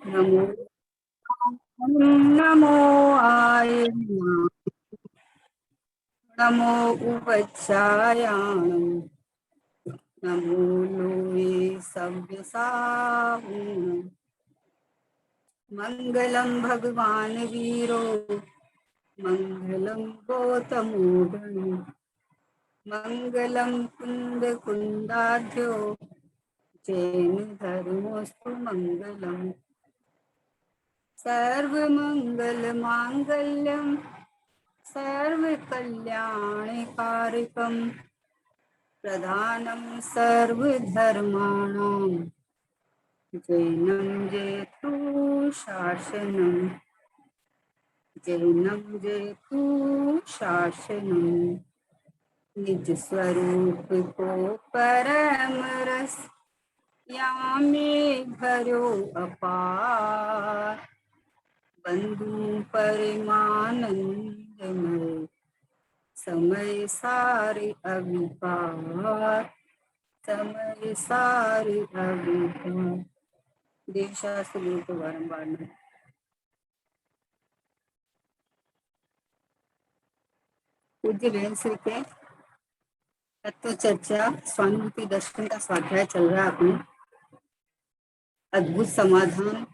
नमो नमो आय नमो उपचायाणं नमो लोये सव्यसाहुं मंगलम भगवान वीरो मंगलम गौतमोदन मंगलम कुंद कुंदाध्यो जैन धर्मोस्तु मंगलम सर्वमंगल मांगल्यम सर्वकल्याणकारिकं प्रधानं सर्वधर्माणां जैनं जयतु शासनं जैनं जयतु शासनं निज स्वरूप को परम रस यामे भरो अपार बंधु परिमानंदमय समय सारे अविकार समय सारे अविकार देवशास्त्र गुरु को बारम्बार में पूज्य बहन श्री के तत्व चर्चा स्वानुभूति दर्शन का स्वाध्याय चल रहा है। अपने अद्भुत समाधान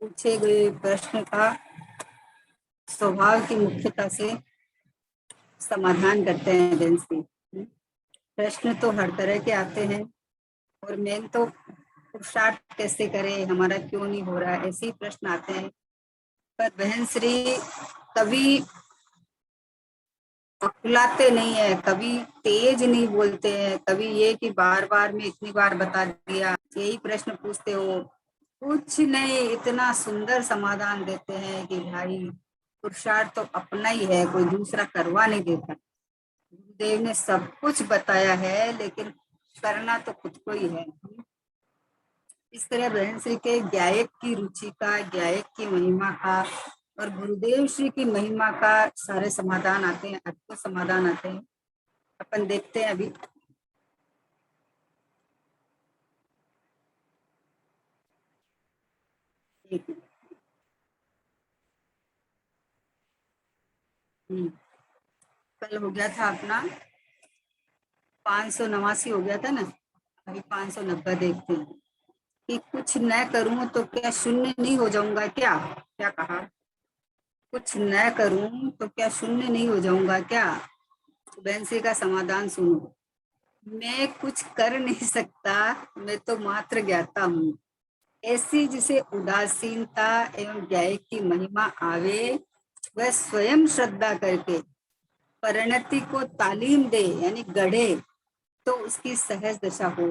पूछे गए प्रश्न का स्वभाव की मुख्यता से समाधान करते हैं बहन श्री। प्रश्न तो हर तरह के आते हैं और मेन तो पुरुषार्थ कैसे करें, हमारा क्यों नहीं हो रहा, ऐसे ही प्रश्न आते हैं। पर बहन श्री कभी अकुलाते नहीं है, कभी तेज नहीं बोलते हैं, कभी ये कि बार बार में इतनी बार बता दिया यही प्रश्न पूछते हो, कुछ नहीं, इतना सुंदर समाधान देते हैं कि भाई पुरुषार्थ तो अपना ही है, कोई दूसरा करवा नहीं देता। गुरुदेव ने सब कुछ बताया है लेकिन करना तो खुद को ही है। इस तरह बहन श्री के गायक की रुचि का, गायक की महिमा का और गुरुदेव श्री की महिमा का सारे समाधान आते हैं, अद्भुत समाधान आते हैं। अपन देखते हैं अभी। कल हो गया था अपना 589 हो गया था ना, अभी 590 देखते हैं कि कुछ न करूं तो क्या शून्य नहीं हो जाऊंगा, क्या क्या कहा, कुछ न करूं तो क्या शून्य नहीं हो जाऊंगा क्या। बहन श्री का समाधान सुनो, मैं कुछ कर नहीं सकता, मैं तो मात्र ज्ञाता हूँ। ऐसी जिसे उदासीनता एवं गायक की महिमा आवे, वह स्वयं श्रद्धा करके परिणति को तालीम दे यानी गढ़े तो उसकी सहज दशा हो।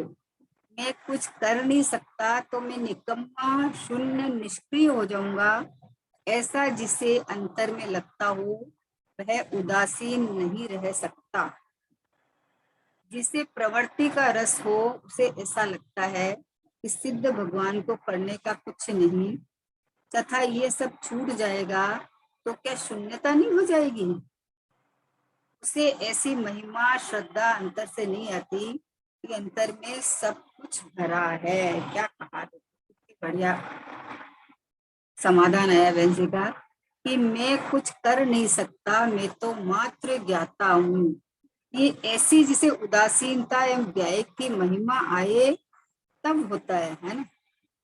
मैं कुछ कर नहीं सकता तो मैं निकम्मा शून्य निष्क्रिय हो जाऊंगा, ऐसा जिसे अंतर में लगता हो वह उदासीन नहीं रह सकता। जिसे प्रवृत्ति का रस हो उसे ऐसा लगता है कि सिद्ध भगवान को करने का कुछ नहीं तथा ये सब छूट जाएगा तो क्या शून्यता नहीं हो जाएगी। उसे ऐसी महिमा श्रद्धा अंतर से नहीं आती कि अंतर में सब कुछ भरा है। क्या कहा, बढ़िया समाधान आया बहन जी का कि मैं कुछ कर नहीं सकता, मैं तो मात्र ज्ञाता हूँ। ये ऐसी जिसे उदासीनता एवं गायक की महिमा आए तब होता है ना।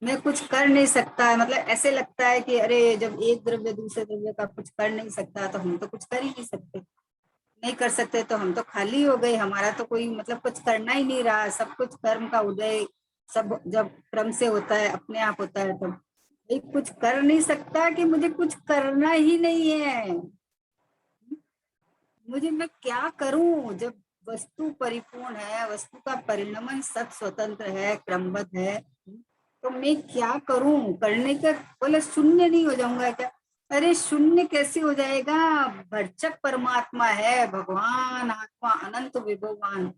मैं कुछ कर नहीं सकता मतलब ऐसे लगता है कि अरे जब एक द्रव्य दूसरे द्रव्य का कुछ कर नहीं सकता तो हम तो कुछ कर ही नहीं सकते, नहीं कर सकते तो हम तो खाली हो गए, हमारा तो कोई मतलब कुछ करना ही नहीं रहा। सब कुछ कर्म का उदय सब जब क्रम से होता है, अपने आप होता है, तब एक कुछ कर नहीं सकता कि मुझे कुछ करना ही नहीं है, मुझे मैं क्या करूं जब वस्तु परिपूर्ण है, वस्तु का परिणमन सत स्वतंत्र है, क्रमबद्ध है, तो मैं क्या करूं। करने का बोले शून्य नहीं हो जाऊंगा क्या, अरे शून्य कैसे हो जाएगा, भरचक परमात्मा है भगवान, आत्मा अनंत विभवान,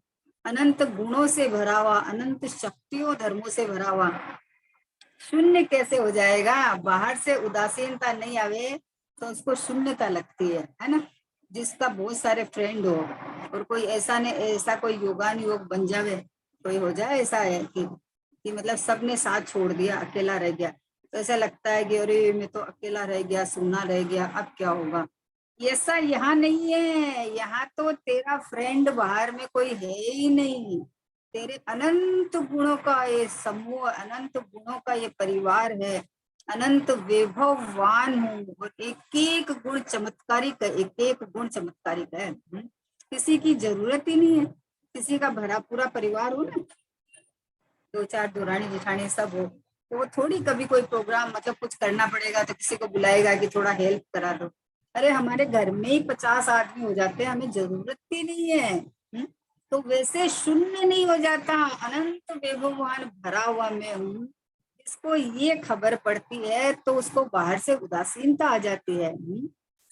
अनंत गुणों से भरा हुआ, अनंत शक्तियों धर्मों से भरा हुआ, शून्य कैसे हो जाएगा। बाहर से उदासीनता नहीं आवे तो उसको शून्यता लगती है ना। जिसका बहुत सारे फ्रेंड हो और कोई ऐसा ने ऐसा कोई योगान योग बन जावे, कोई हो जाए ऐसा है कि मतलब सबने साथ छोड़ दिया, अकेला रह गया, तो ऐसा लगता है कि अरे मैं तो अकेला रह गया, सूना रह गया, अब क्या होगा। ऐसा यहाँ नहीं है, यहाँ तो तेरा फ्रेंड बाहर में कोई है ही नहीं। तेरे अनंत गुणों का ये समूह, अनंत गुणों का ये परिवार है, अनंत वैभववान हूँ, और एक एक गुण चमत्कारिक है, एक एक गुण चमत्कारिक है। किसी की जरूरत ही नहीं है, किसी का भरा पूरा परिवार हो ना, दो चार दुरानी जेठानी सब हो, तो वो थोड़ी कभी कोई प्रोग्राम मतलब कुछ करना पड़ेगा तो किसी को बुलाएगा कि थोड़ा हेल्प करा दो। अरे हमारे घर में ही 50 आदमी हो जाते हैं, हमें जरूरत ही नहीं है। तो वैसे शून्य नहीं हो जाता, अनंत वैभववान भरा हुआ मैं हूँ। इसको ये खबर पड़ती है तो उसको बाहर से उदासीनता आ जाती है,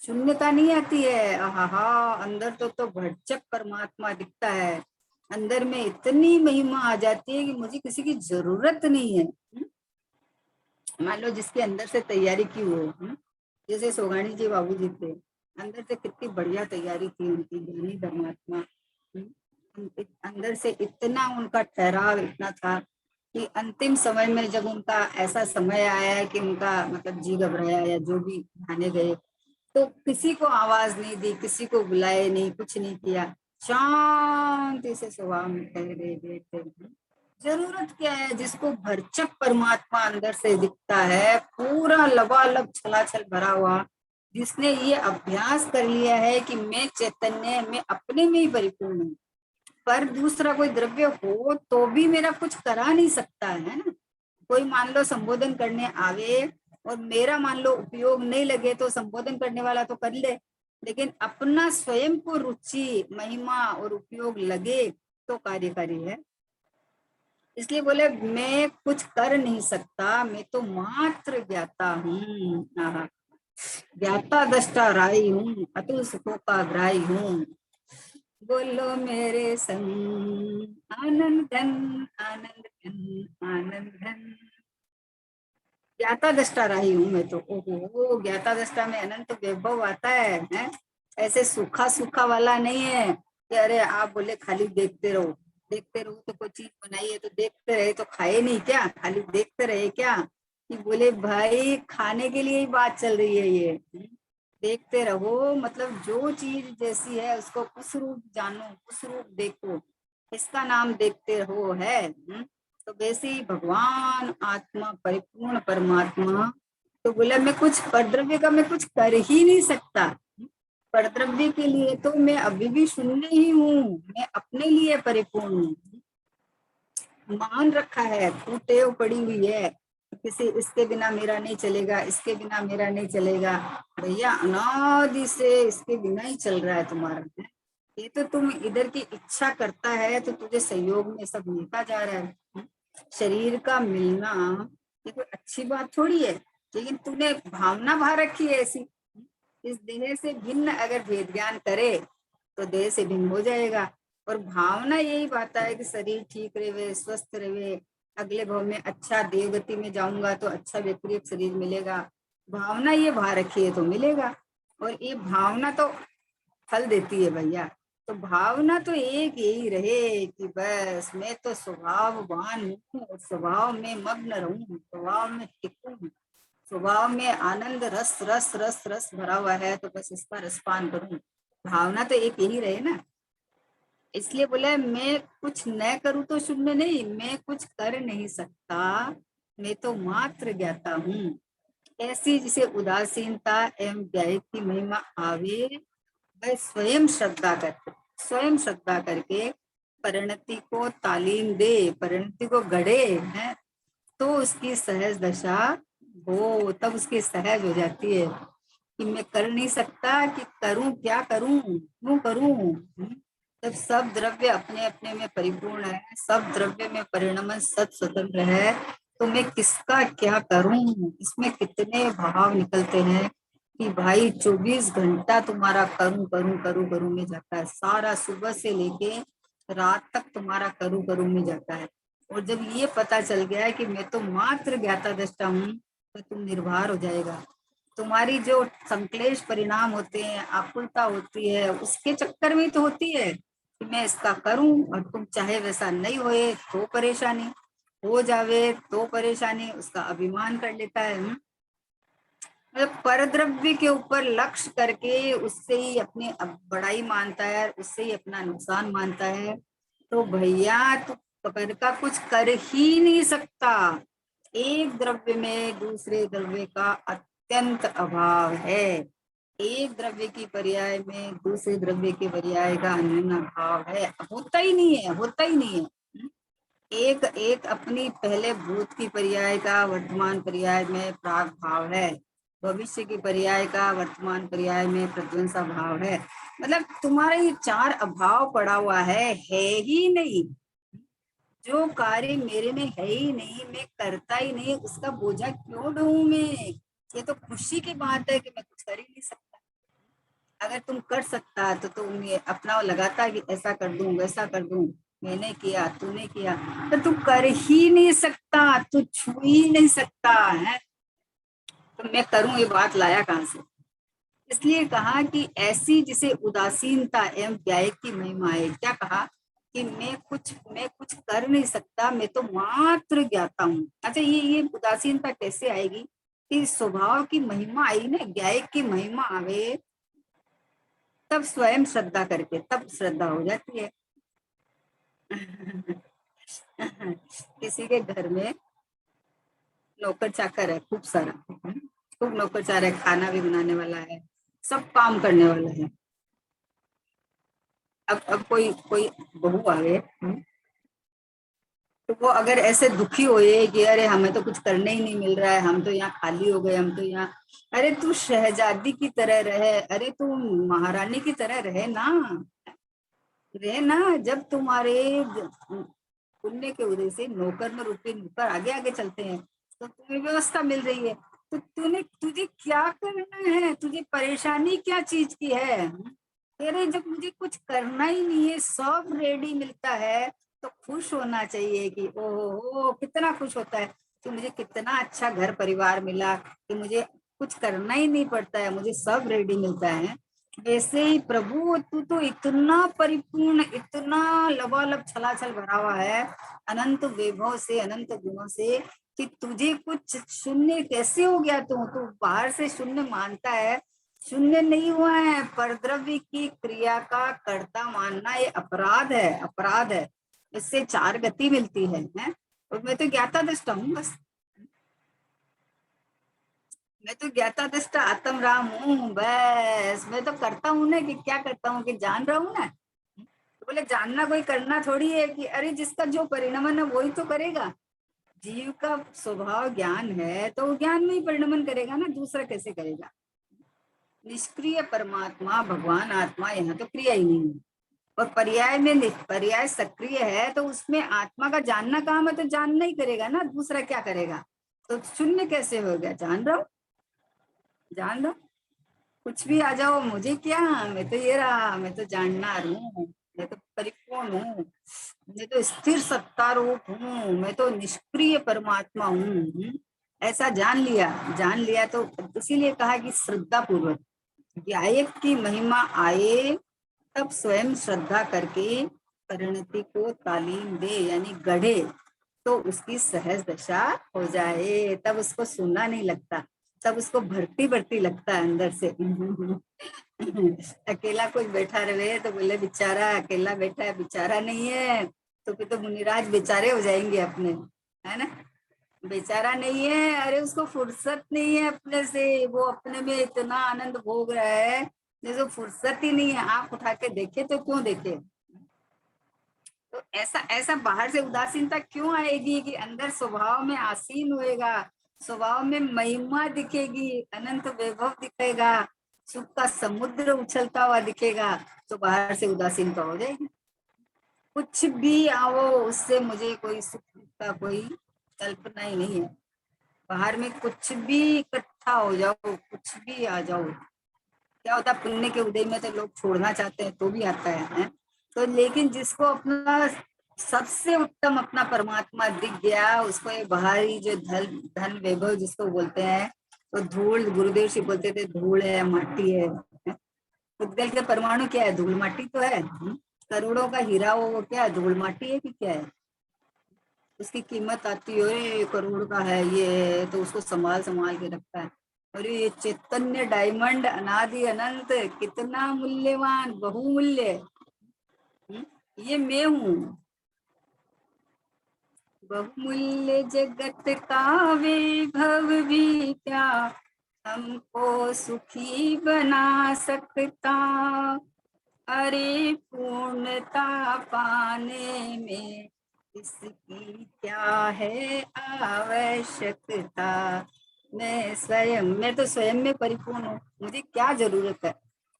शून्यता नहीं आती है। आहा, अंदर तो भरचक परमात्मा दिखता है, अंदर में इतनी महिमा आ जाती है कि मुझे किसी की जरूरत नहीं है। मान लो जिसके अंदर से तैयारी की हो, जैसे सोगानी जी बाबू जी थे, अंदर से कितनी बढ़िया तैयारी थी उनकी, ज्ञानी धर्मात्मा। अंदर से इतना उनका ठहराव इतना था कि अंतिम समय में जब उनका ऐसा समय आया है कि उनका मतलब जी घबराया या जो भी खाने गए, तो किसी को आवाज नहीं दी, किसी को बुलाए नहीं, कुछ नहीं किया, शांति से स्वभाव में ठहरे बैठे। जरूरत क्या है, जिसको भरचक परमात्मा अंदर से दिखता है, पूरा लबालब छलाछल भरा हुआ, जिसने ये अभ्यास कर लिया है कि मैं चैतन्य में अपने में ही परिपूर्ण हूँ, पर दूसरा कोई द्रव्य हो तो भी मेरा कुछ करा नहीं सकता है ना। कोई मान लो संबोधन करने आवे और मेरा मान लो उपयोग नहीं लगे तो संबोधन करने वाला तो कर ले, लेकिन अपना स्वयं को रुचि महिमा और उपयोग लगे तो कार्यकारी है। इसलिए बोले मैं कुछ कर नहीं सकता, मैं तो मात्र ज्ञाता हूँ। ज्ञाता दृष्टा राई हूँ, अतुल सुखों का ग्राही हूँ। बोलो मेरे संग आनंद घन, आनंद घन, आनंद घन। ज्ञाता दृष्टा रही हूँ मैं तो। ओहो, ज्ञाता दृष्टा में अनंत वैभव आता है? ऐसे सूखा सूखा वाला नहीं है कि अरे आप बोले खाली देखते रहो, देखते रहो तो कोई चीज बनाई है तो देखते रहे तो खाए नहीं क्या, खाली देखते रहे क्या? कि बोले भाई खाने के लिए ही बात चल रही है ये। देखते रहो मतलब जो चीज जैसी है उसको उस रूप जानो, उस रूप देखो, इसका नाम देखते रहो है। तो वैसे ही भगवान आत्मा परिपूर्ण परमात्मा, तो बोला मैं कुछ परद्रव्य का मैं कुछ कर ही नहीं सकता। परद्रव्य के लिए तो मैं अभी भी शून्य ही हूँ, मैं अपने लिए परिपूर्ण हूँ। मान रखा है, तू टेव पड़ी हुई है, किसी इसके बिना मेरा नहीं चलेगा, इसके बिना मेरा नहीं चलेगा। भैया अनादि से इसके बिना ही चल रहा है तुम्हारा। ये तो तुम इधर की इच्छा करता है तो तुझे सहयोग में सब मिलता जा रहा है। शरीर का मिलना ये कोई अच्छी बात थोड़ी है, लेकिन तूने भावना भा रखी है ऐसी। इस देह से भिन्न अगर भेद ज्ञान करे तो देह से भिन्न हो जाएगा। और भावना यही बात है कि शरीर ठीक रहे, स्वस्थ रहे, अगले भाव में अच्छा देवगति में जाऊंगा तो अच्छा व्यक्तिगत शरीर मिलेगा। भावना ये भा रखी है तो मिलेगा, और ये भावना तो फल देती है भैया। तो भावना तो एक यही रहे कि बस मैं तो स्वभाववान हूँ और स्वभाव में मग्न रहूं, स्वभाव में टिकूं, स्वभाव में आनंद रस रस रस रस भरा हुआ है तो बस इसका रसपान करूं। भावना तो एक यही रहे ना। इसलिए बोला मैं कुछ न करूं तो शून्य नहीं, मैं कुछ कर नहीं सकता, मैं तो मात्र ज्ञाता हूँ। ऐसी जिसे उदासीनता एवं व्याय की महिमा आवे, वह स्वयं श्रद्धा करके, स्वयं श्रद्धा करके परिणति को तालीम दे, परिणति को गढ़े है, तो उसकी सहज दशा हो, तब उसकी सहज हो जाती है कि मैं कर नहीं सकता, कि करूं क्या करूं, क्यों करूं। जब सब द्रव्य अपने अपने में परिपूर्ण है, सब द्रव्य में परिणमन सत स्वतंत्र है, तो मैं किसका क्या करूं। इसमें कितने भाव निकलते हैं कि भाई 24 घंटा तुम्हारा करूं करूं करूं करूं में जाता है, सारा सुबह से लेके रात तक तुम्हारा करूं करूं में जाता है। और जब ये पता चल गया है कि मैं तो मात्र ज्ञाता दृष्टा हूँ, तो तुम निर्भर हो जाएगा। तुम्हारी जो संक्लेश परिणाम होते हैं, आकुलता होती है, उसके चक्कर में तो होती है कि मैं इसका करूं, और तुम चाहे वैसा नहीं होए तो परेशानी। हो जावे तो परेशानी, उसका अभिमान कर लेता है। मतलब परद्रव्य के ऊपर लक्ष्य करके उससे ही अपनी बड़ाई मानता है, उससे ही अपना नुकसान मानता है। तो भैया तू पकड़ का कुछ कर ही नहीं सकता। एक द्रव्य में दूसरे द्रव्य का अत्यंत अभाव है। एक द्रव्य की पर्याय में दूसरे द्रव्य के पर्याय का अन्य अभाव है, होता ही नहीं है, होता ही नहीं है। एक एक अपनी पहले भूत की पर्याय का वर्तमान पर्याय में प्राग भाव है, भविष्य की पर्याय का वर्तमान पर्याय में प्रध्वंसा भाव है। मतलब तुम्हारा ये चार अभाव पड़ा हुआ है ही नहीं। जो कार्य मेरे में है ही नहीं, मैं करता ही नहीं, उसका बोझा क्यों ढोऊं मैं? ये तो खुशी की बात है कि मैं कुछ कर ही नहीं सकता। अगर तुम कर सकता तो तुम ये अपना लगाता कि ऐसा कर दूं वैसा कर दूं, मैंने किया तूने किया, तो तू कर ही नहीं सकता, तू छू ही नहीं सकता है। तो मैं करूं ये बात लाया कहां से? इसलिए कहा कि ऐसी जिसे उदासीनता एवं व्याय की महिमा है। क्या कहा कि मैं कुछ कर नहीं सकता, मैं तो मात्र ज्ञाता हूँ। अच्छा, ये उदासीनता कैसे आएगी? कि स्वभाव की महिमा आई ना, ज्ञाय की महिमा आवे तब स्वयं श्रद्धा करके तब श्रद्धा हो जाती है। किसी के घर में नौकर चाकर है खूब सारा, खूब नौकर चाकर है, खाना भी बनाने वाला है, सब काम करने वाला है। अब कोई कोई बहू आवे, तो वो अगर ऐसे दुखी होए कि अरे हमें तो कुछ करने ही नहीं मिल रहा है, हम तो यहाँ खाली हो गए, हम तो यहाँ। अरे तू शहजादी की तरह रहे, अरे तू महारानी की तरह रहे ना, रहे ना। जब तुम्हारे पुण्य के उदय से नौकर में रूपी नौकर आगे आगे चलते हैं, तो तुम्हें व्यवस्था मिल रही है। तो तुझे क्या करना है? तुझे परेशानी क्या चीज की है? तेरे जब मुझे कुछ करना ही नहीं है, सब रेडी मिलता है, तो खुश होना चाहिए कि ओहो कितना खुश होता है कि मुझे कितना अच्छा घर परिवार मिला, कि मुझे कुछ करना ही नहीं पड़ता है, मुझे सब रेडी मिलता है। वैसे ही प्रभु तू तो इतना परिपूर्ण, इतना लबालब छलाछल भरा हुआ है अनंत वैभव से, अनंत गुणों से, कि तुझे कुछ शून्य कैसे हो गया? तू बाहर से शून्य मानता है, शून्य नहीं हुआ है। परद्रव्य की क्रिया का कर्ता मानना ये अपराध है, अपराध है। इससे चार गति मिलती है? और मैं तो ज्ञाता दृष्टा हूँ बस, मैं तो ज्ञाता दृष्टा आत्म राम हूँ बस। मैं तो करता हूँ ना, कि क्या करता हूँ कि जान रहा हूँ ना। तो बोले जानना कोई करना थोड़ी है, कि अरे जिसका जो परिणमन है वही तो करेगा। जीव का स्वभाव ज्ञान है तो वो ज्ञान में ही परिणमन करेगा ना, दूसरा कैसे करेगा? निष्क्रिय परमात्मा भगवान आत्मा यहाँ तो क्रिया ही नहीं है। और पर्याय में पर्याय सक्रिय है, तो उसमें आत्मा का जानना काम है, तो जानना ही करेगा ना, दूसरा क्या करेगा? तो शून्य कैसे हो गया? जान रहा हूँ, जान रहा हूँ, कुछ भी आ जाओ मुझे क्या, मैं तो ये रहा, मैं तो जाननार हूँ, मैं तो परिपूर्ण हूँ, मैं तो स्थिर सत्ता रूप हूँ, मैं तो निष्क्रिय परमात्मा हूँ। ऐसा जान लिया तो इसीलिए कहा कि श्रद्धा पूर्वक गायक की महिमा आए तब स्वयं श्रद्धा करके परिणति को तालीम दे, यानी गढ़े, तो उसकी सहज दशा हो जाए। तब उसको सुनना नहीं लगता, तब उसको भरती भरती लगता है अंदर से। अकेला कोई बैठा रहे तो बोले बेचारा अकेला बैठा है, बेचारा नहीं है, तो फिर तो मुनिराज बेचारे हो जाएंगे अपने, है ना? बेचारा नहीं है, अरे उसको फुर्सत नहीं है अपने से, वो अपने में इतना आनंद भोग रहा है जैसे फुर्सत ही नहीं है। आंख उठा के देखे तो क्यों देखे? तो ऐसा ऐसा बाहर से उदासीनता क्यों आएगी कि अंदर स्वभाव में आसीन होएगा, स्वभाव में महिमा दिखेगी, अनंत वैभव दिखेगा, सुख का समुद्र उछलता हुआ दिखेगा, तो बाहर से उदासीनता हो जाएगी। कुछ भी आओ उससे मुझे कोई सुख का कोई कल्पना ही नहीं है। बाहर में कुछ भी इकट्ठा हो जाओ, कुछ भी आ जाओ, क्या होता है पुण्य के उदय में तो लोग छोड़ना चाहते हैं तो भी आता है? तो लेकिन जिसको अपना सबसे उत्तम अपना परमात्मा दिख गया, उसको ये बाहरी जो धन धन वैभव जिसको बोलते हैं, तो धूल, गुरुदेव जी बोलते थे धूल है माटी है। उद्गल के परमाणु क्या है? धूल माटी तो है। करोड़ों का हीरा हो वो क्या है? धूल माटी है कि क्या है? उसकी कीमत आती है, अरे करोड़ का है ये, तो उसको संभाल संभाल के रखता है। और ये चैतन्य डायमंड अनादि अनंत कितना मूल्यवान, बहुमूल्य, ये मैं हूँ। बहुमूल्य जगत का वैभव भी क्या हमको सुखी बना सकता। अरे पूर्णता पाने में इसकी क्या है आवश्यकता। मैं तो स्वयं में परिपूर्ण हूँ, मुझे क्या जरूरत है।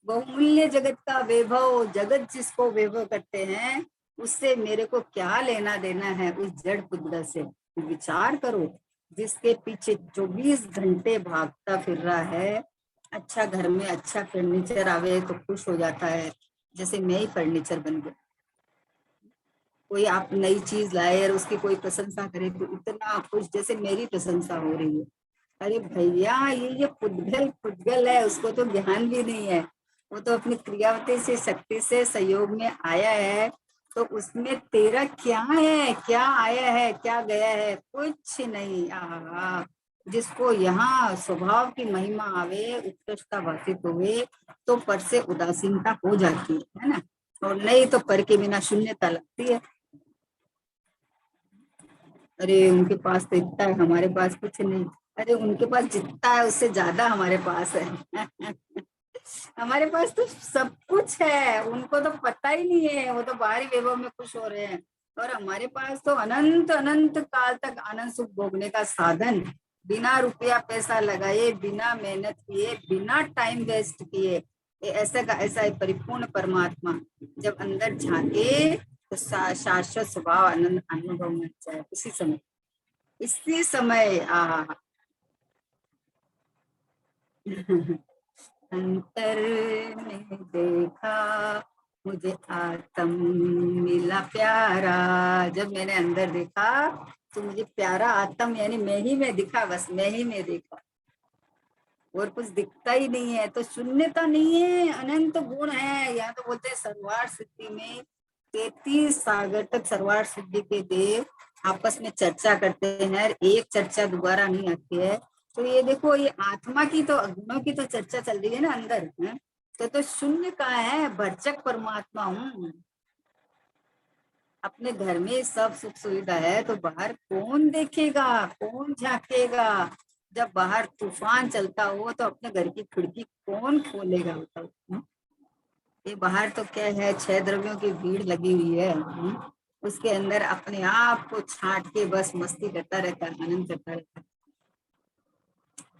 बहुमूल्य जगत का वैभव, जगत जिसको वैभव करते हैं, उससे मेरे को क्या लेना देना है, उस जड़ पुद्गल से। विचार करो, जिसके पीछे 24 घंटे भागता फिर रहा है, अच्छा घर में अच्छा फर्नीचर आवे तो खुश हो जाता है, जैसे मैं ही फर्नीचर बन गया। कोई आप नई चीज लाए और उसकी कोई प्रशंसा करे तो इतना खुश, जैसे मेरी प्रशंसा हो रही है। अरे भैया, ये पुद्गल पुद्गल है, उसको तो ज्ञान भी नहीं है। वो तो अपनी क्रियावती से, शक्ति से सहयोग में आया है। तो उसमें तेरा क्या है, क्या आया है, क्या गया है, कुछ नहीं। आहा, जिसको यहाँ स्वभाव की महिमा आवे, उत्कृष्टता भाषित हुए, तो पर से उदासीनता हो जाती है ना। और नहीं तो पर के बिना शून्यता लगती है। अरे उनके पास तो इतना है, हमारे पास कुछ नहीं। अरे उनके पास जितना है उससे ज्यादा हमारे पास है। हमारे पास तो सब कुछ है, उनको तो पता ही नहीं है, वो तो बाहरी वैभव में खुश हो रहे हैं। और हमारे पास तो अनंत अनंत काल तक आनंद सुख भोगने का साधन, बिना रुपया पैसा लगाए, बिना मेहनत किए, बिना टाइम वेस्ट किए। ये ऐसा का ऐसा एक परिपूर्ण परमात्मा जब अंदर झांके तो शाश्वत स्वभाव आनंद अनुभव में जाए उसी समय, इसी समय। अंतर में देखा मुझे आत्म मिला प्यारा। जब मैंने अंदर देखा तो मुझे प्यारा आत्म यानी मैं दिखा, बस मैं ही मैं देखा, और कुछ दिखता ही नहीं है। तो शून्यता नहीं है, अनंत गुण है। यहाँ तो बोलते हैं सर्वार्थ सिद्धि में 33 सागर तक सर्वार्थ सिद्धि के देव आपस में चर्चा करते हैं, एक चर्चा दोबारा नहीं आती है। तो ये देखो, ये आत्मा की तो, गुणों की तो चर्चा चल रही है ना अंदर है? तो शून्य का है, भरचक परमात्मा हूँ। अपने घर में सब सुख सुविधा है तो बाहर कौन देखेगा, कौन झांकेगा। जब बाहर तूफान चलता हो तो अपने घर की खिड़की कौन खोलेगा, बताओ। ये बाहर तो क्या है, 6 द्रव्यों की भीड़ लगी हुई है। उसके अंदर अपने आप को छांट के बस मस्ती करता रहता है, आनंद करता रहता है।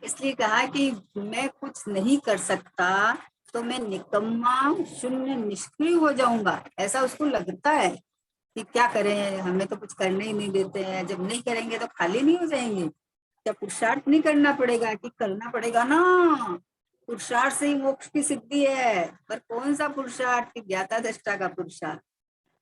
इसलिए कहा कि मैं कुछ नहीं कर सकता तो मैं निकम्मा, शून्य, निष्क्रिय हो जाऊंगा, ऐसा उसको लगता है। कि क्या करें, हमें तो कुछ करने ही नहीं देते हैं, जब नहीं करेंगे तो खाली नहीं हो जाएंगे। क्या पुरुषार्थ नहीं करना पड़ेगा, कि करना पड़ेगा ना। पुरुषार्थ से ही मोक्ष की सिद्धि है, पर कौन सा पुरुषार्थ, की ज्ञाता दृष्टा का पुरुषार्थ।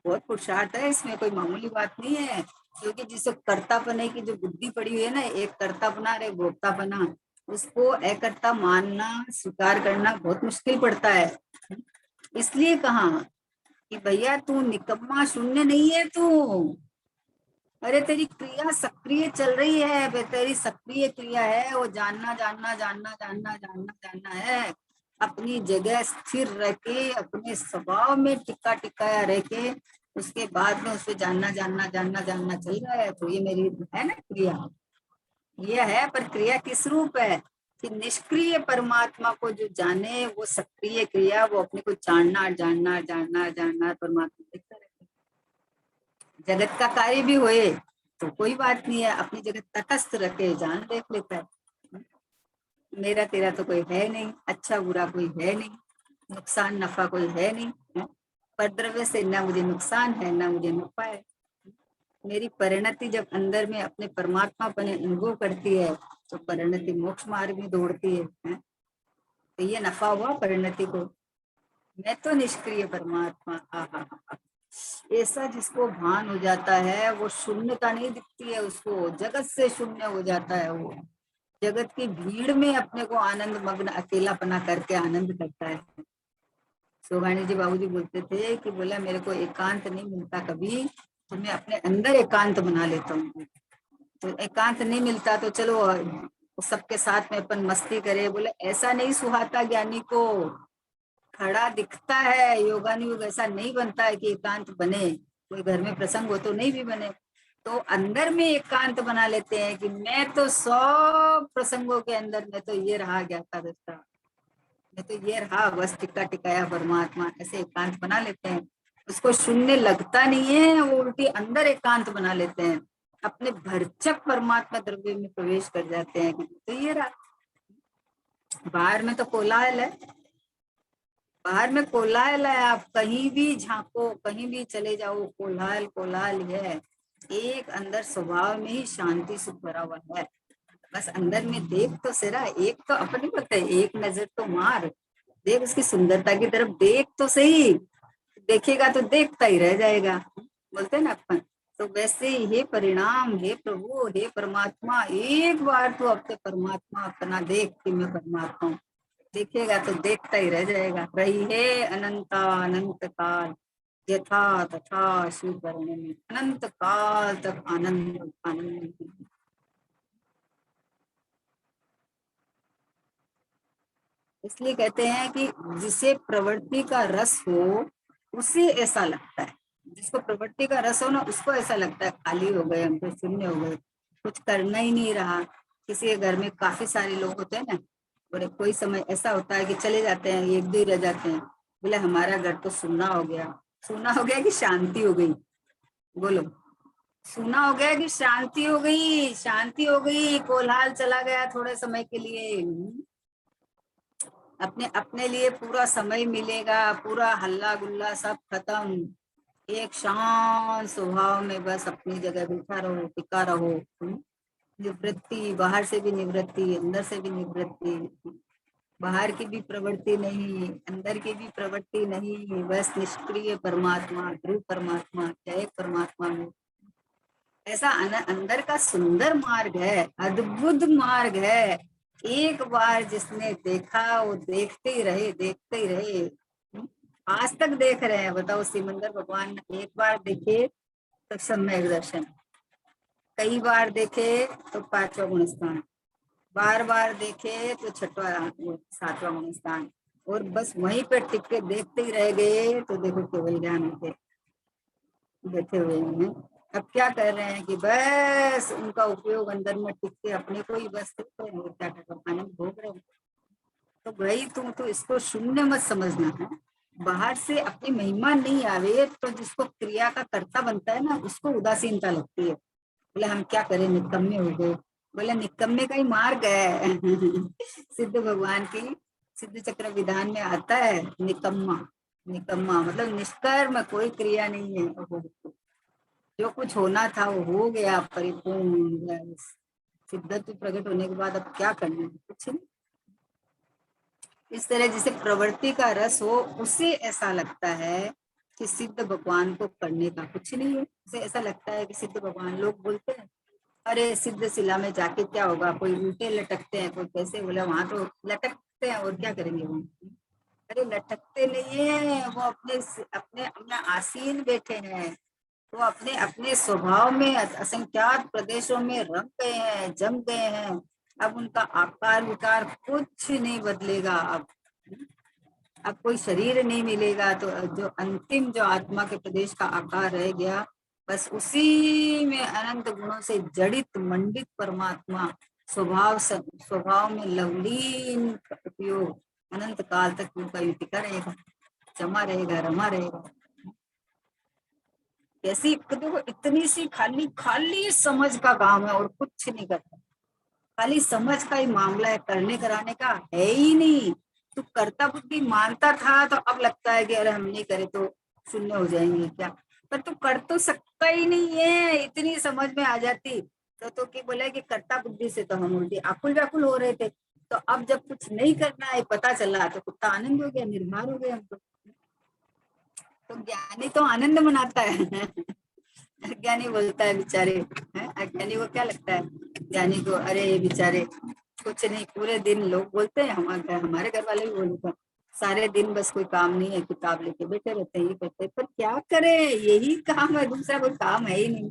बहुत पुरुषार्थ है इसमें, कोई मामूली बात नहीं है। क्योंकि जिसे कर्तापने की जो बुद्धि पड़ी हुई है ना, एक कर्तापना और एक भोक्तापना, उसको अकर्ता मानना, स्वीकार करना बहुत मुश्किल पड़ता है। इसलिए कहा कि भैया तू निकम्मा शून्य नहीं है तू। अरे तेरी क्रिया सक्रिय चल रही है, तेरी सक्रिय क्रिया है, वो जानना जानना जानना जानना जानना जानना है। अपनी जगह स्थिर रह के, अपने स्वभाव में टिका टिकाया रह के, उसके बाद में उसे जानना जानना जानना जानना चल रहा है। तो ये मेरी है ना क्रिया, ये है। पर क्रिया किस रूप है, कि निष्क्रिय परमात्मा को जो जाने, वो सक्रिय क्रिया, वो अपने को जानना जानना जानना जानना परमात्मा देखता रहता है। जगत का कार्य भी होए तो कोई बात नहीं है, अपनी जगत तटस्थ रखे, जान देख लेता है। मेरा तेरा तो कोई है नहीं, अच्छा बुरा कोई है नहीं, नुकसान नफा कोई है नहीं। पर द्रव्य से ना मुझे नुकसान है ना मुझे नफा है। मेरी परिणति जब अंदर में अपने परमात्मा पने अनुभव करती है तो परिणति मोक्ष मार्ग में दौड़ती है? तो ये नफा हुआ परिणति को। मैं तो निष्क्रिय परमात्मा, आहा, ऐसा जिसको भान हो जाता है, वो शून्यता नहीं दिखती है उसको, जगत से शून्य हो जाता है वो। जगत की भीड़ में अपने को आनंद मग्न अकेलापना करके आनंद करता है। सोगानी जी बाबूजी बोलते थे कि बोला मेरे को एकांत नहीं मिलता कभी, तो मैं अपने अंदर एकांत बना लेता हूँ। तो एकांत नहीं मिलता तो चलो सबके साथ में अपन मस्ती करे, बोले ऐसा नहीं सुहाता ज्ञानी को। खड़ा दिखता है योगानुयोग, ऐसा नहीं बनता है कि एकांत बने। कोई घर में प्रसंग हो तो नहीं भी बने, तो अंदर में एकांत बना लेते हैं कि मैं तो सब प्रसंगों के अंदर मैं तो ये रहा ज्ञाता दृष्टा, मैं तो ये रहा बस टिका टिकाया परमात्मा, ऐसे एकांत बना लेते हैं। उसको शून्य लगता नहीं है, वो उल्टी अंदर एकांत बना लेते हैं, अपने भरचक परमात्मा द्रव्य में प्रवेश कर जाते हैं कि तो ये रहा। बाहर में तो कोलाहल है, बाहर में कोलाहल है, आप कहीं भी झांको, कहीं भी चले जाओ, कोलाहल कोलाहल है। एक अंदर स्वभाव में ही शांति सुख भरा हुआ है। बस अंदर में देख तो सिरा, एक तो अपनी पता है, एक नजर तो मार, देख उसकी सुंदरता की तरफ देख तो सही, देखेगा तो देखता ही रह जाएगा, बोलते हैं ना अपन। तो वैसे ही हे परिणाम, हे प्रभु, हे परमात्मा, एक बार तो अपने परमात्मा अपना देख कि मैं परमात्मा हूँ, देखेगा तो देखता ही रह जाएगा। रही है अनंता अनंत काल, यथा तथा शिव करने में अनंत काल तक आनंद आनंद। इसलिए कहते हैं कि जिसे प्रवृत्ति का रस हो उसे ऐसा लगता है, जिसको प्रवृत्ति का रस हो ना उसको ऐसा लगता है खाली हो गए, हम तो शून्य हो गए, कुछ करना ही नहीं रहा। किसी के घर में काफी सारे लोग होते हैं ना, और कोई समय ऐसा होता है कि चले जाते हैं, एक दो ही रह जाते हैं, बोले हमारा घर तो सूना हो गया। सूना हो गया कि शांति हो गई, बोलो। सूना हो गया कि शांति हो गई, शांति हो गई, कोलाहल चला गया थोड़े समय के लिए, अपने अपने लिए पूरा समय मिलेगा, पूरा हल्ला गुल्ला सब खत्म, एक शांत स्वभाव में बस अपनी जगह बैठा रहो, टिका रहो। निवृत्ति, बाहर से भी निवृत्ति, अंदर से भी निवृत्ति, बाहर की भी प्रवृत्ति नहीं, अंदर की भी प्रवृत्ति नहीं, बस निष्क्रिय परमात्मा, ध्रुव परमात्मा, जय परमात्मा में। ऐसा अंदर का सुंदर मार्ग है, अद्भुत मार्ग है। एक बार जिसने देखा वो देखते ही रहे, देखते ही रहे। आज तक देख रहे हैं, बताओ। सिमंदर भगवान एक बार देखे तो सम्यक दर्शन, कई बार देखे तो पांचवा गुण स्थान, बार बार देखे तो छठवा सातवां गुण स्थान, और बस वहीं पे टिक के देखते ही रह गए तो देखो केवल ज्ञान होते बैठे हुए हैं। अब क्या कर रहे हैं कि बस उनका उपयोग अंदर में टिक के अपने को ही बस क्या आनंद भोग रहे हैं। तो भाई तुम तो इसको शून्य मत समझना है, बाहर से अपनी महिमा नहीं आवे तो जिसको क्रिया का कर्ता बनता है ना उसको उदासीनता लगती है, बोले हम क्या करें, निकम्मे हो गए। बोले निकम्मे का ही मार्ग है सिद्ध भगवान की सिद्ध चक्र विधान में आता है निकम्मा। निकम्मा मतलब निष्कर्म, कोई क्रिया नहीं है, जो कुछ होना था वो हो गया, परिपूर्ण सिद्धत्व प्रकट होने के बाद अब क्या करना है, कुछ नहीं। इस तरह जिसे प्रवृत्ति का रस हो उसे ऐसा लगता है कि सिद्ध भगवान को करने का कुछ नहीं है, उसे ऐसा लगता है कि सिद्ध भगवान, लोग बोलते हैं अरे सिद्ध शिला में जाके क्या होगा, कोई उल्टे लटकते हैं, कोई कैसे, बोले वहां तो लटकते हैं और क्या करेंगे वो। अरे लटकते नहीं है, वो अपने अपने अपना आसीन बैठे हैं, वो अपने अपने स्वभाव में असंख्यात प्रदेशों में रम गए हैं, जम गए हैं। अब उनका आकार विकार कुछ नहीं बदलेगा। अब कोई शरीर नहीं मिलेगा, तो जो अंतिम जो आत्मा के प्रदेश का आकार रह गया, बस उसी में अनंत गुणों से जड़ित मंडित परमात्मा, स्वभाव में लवलीन उपयोग अनंत काल तक उनका टिका रहेगा, जमा रहेगा, रमा रहेगा। ऐसी देखो इतनी सी खाली खाली समझ का काम है और कुछ नहीं करता, खाली समझ का ही मामला है, करने कराने का है ही नहीं। तू करता बुद्धि मानता था तो अब लगता है कि अरे हम नहीं करे तो शून्य हो जाएंगे क्या, पर तू कर तो सकता ही नहीं है, इतनी समझ में आ जाती तो कि बोले कि करता बुद्धि से तो हम उल्टी आकुल व्याकुल हो रहे थे, तो अब जब कुछ नहीं करना है पता चला तो कितना आनंद हो गया, निर्भर हो गया हमको। तो ज्ञानी तो आनंद मनाता है अज्ञानी बोलता है बेचारे, अज्ञानी को क्या लगता है, ज्ञानी को अरे बेचारे कुछ नहीं, पूरे दिन लोग बोलते हैं, हमारे घर वाले भी बोलते हैं सारे दिन बस कोई काम नहीं है, किताब लेके बैठे रहते हैं, ये करते हैं, पर क्या करें, यही काम है, दूसरा कोई काम है ही नहीं।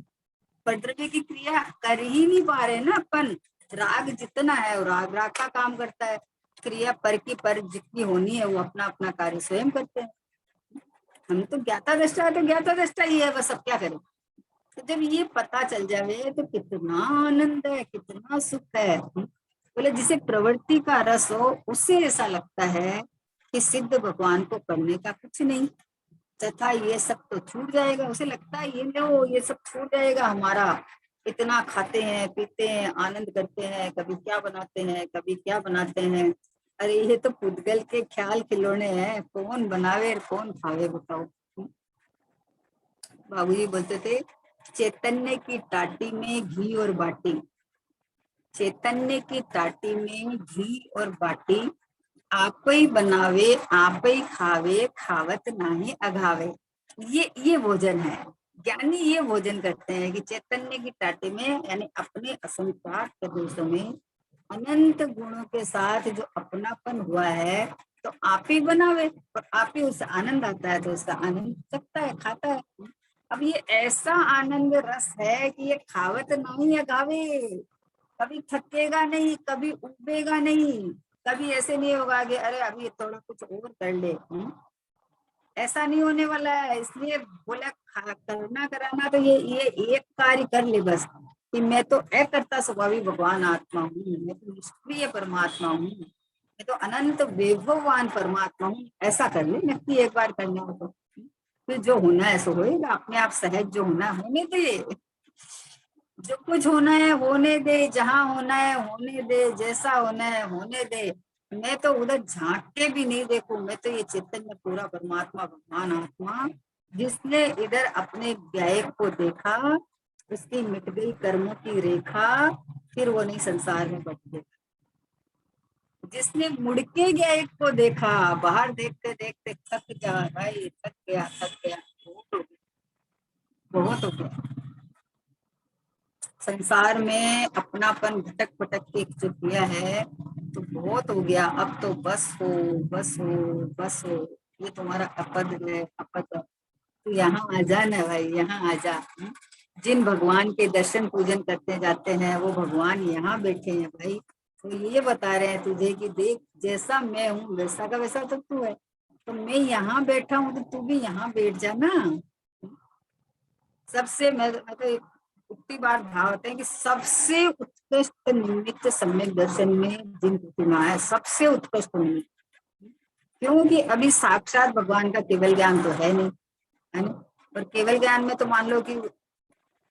प्रकृति की क्रिया कर ही नहीं पा रहे ना अपन। राग जितना है वो राग राग का काम करता है, क्रिया पर की पर जितनी होनी है वो अपना अपना कार्य स्वयं करते हैं। हम तो ज्ञाता दृष्टा है, तो ज्ञाता दृष्टा ही है बस, अब क्या करें। तो जब ये पता चल जावे तो कितना आनंद है, कितना सुख है। बोले जिसे प्रवृत्ति का रस हो उसे ऐसा लगता है कि सिद्ध भगवान को करने का कुछ नहीं, तथा ये सब तो छूट जाएगा। उसे लगता है ये लो ये सब छूट जाएगा हमारा, इतना खाते हैं पीते हैं आनंद करते हैं, कभी क्या बनाते हैं कभी क्या बनाते हैं। अरे ये तो पुद्गल के ख्याल खिलौने हैं, कौन बनावे और कौन खावे बताओ। बाबूजी बोलते थे चैतन्य की टाटी में घी और बाटी, चैतन्य की टाटी में घी और बाटी, आप ही बनावे आप ही खावे, खावत नाही अघावे। ये भोजन है। ज्ञानी ये भोजन करते हैं कि चैतन्य की टाटी में यानी अपने असंख्यात प्रदेशों में अनंत गुणों के साथ जो अपनापन हुआ है, तो आप ही बनावे और आप ही उससे आनंद आता है, तो उसका आनंद सकता है, खाता है। अब ये ऐसा आनंद रस है कि ये खावत नहीं है गावे, कभी थकेगा नहीं, कभी उबेगा नहीं, कभी ऐसे नहीं होगा कि अरे अभी थोड़ा कुछ और कर ले। ऐसा नहीं होने वाला है। इसलिए बोला करना कराना तो ये एक कार्य कर ले बस, कि मैं तो अकर्ता स्वभावी भगवान आत्मा हूँ, मैं तो निष्क्रिय परमात्मा हूँ, मैं तो अनंत वैभववान परमात्मा हूँ, ऐसा कर ले नक्की एक बार करना हो तो। फिर जो होना है सो होएगा अपने आप, सहज जो होना है होने दे, जो कुछ होना है होने दे, जहां होना है होने दे, जैसा होना है होने दे। मैं तो उधर झांक के भी नहीं देखूं, मैं तो ये चैतन्य पूरा परमात्मा भगवान आत्मा, जिसने इधर अपने गायक को देखा, उसकी मिट गई कर्मों की रेखा, फिर वो नहीं संसार में बच गया। जिसने मुड़ के गायक को देखा, बाहर देखते देखते थक जा भाई, थक गया थक गया, बहुत हो गया, बहुत हो गया। संसार में अपनापन भटक भटक के जो किया है तो बहुत हो गया, अब तो बस हो बस हो बस हो। ये तुम्हारा अपद है अपद, तो यहाँ आ जा ना भाई, यहाँ आ जा। जिन भगवान के दर्शन पूजन करते जाते हैं वो भगवान यहाँ बैठे हैं भाई, तो ये बता रहे हैं तुझे कि देख जैसा मैं हूँ वैसा का वैसा तो तू है, तो मैं यहाँ बैठा हूँ तो तू भी यहाँ बैठ जा ना। सबसे मैं तो उतनी बार भाव होते हैं कि सबसे उत्कृष्ट निमित्त सम्यक दर्शन में जिन प्रतिमा है, सबसे उत्कृष्ट निमित्त, क्योंकि अभी साक्षात भगवान का केवल ज्ञान तो है नहीं, है ना। और केवल ज्ञान में तो मान लो कि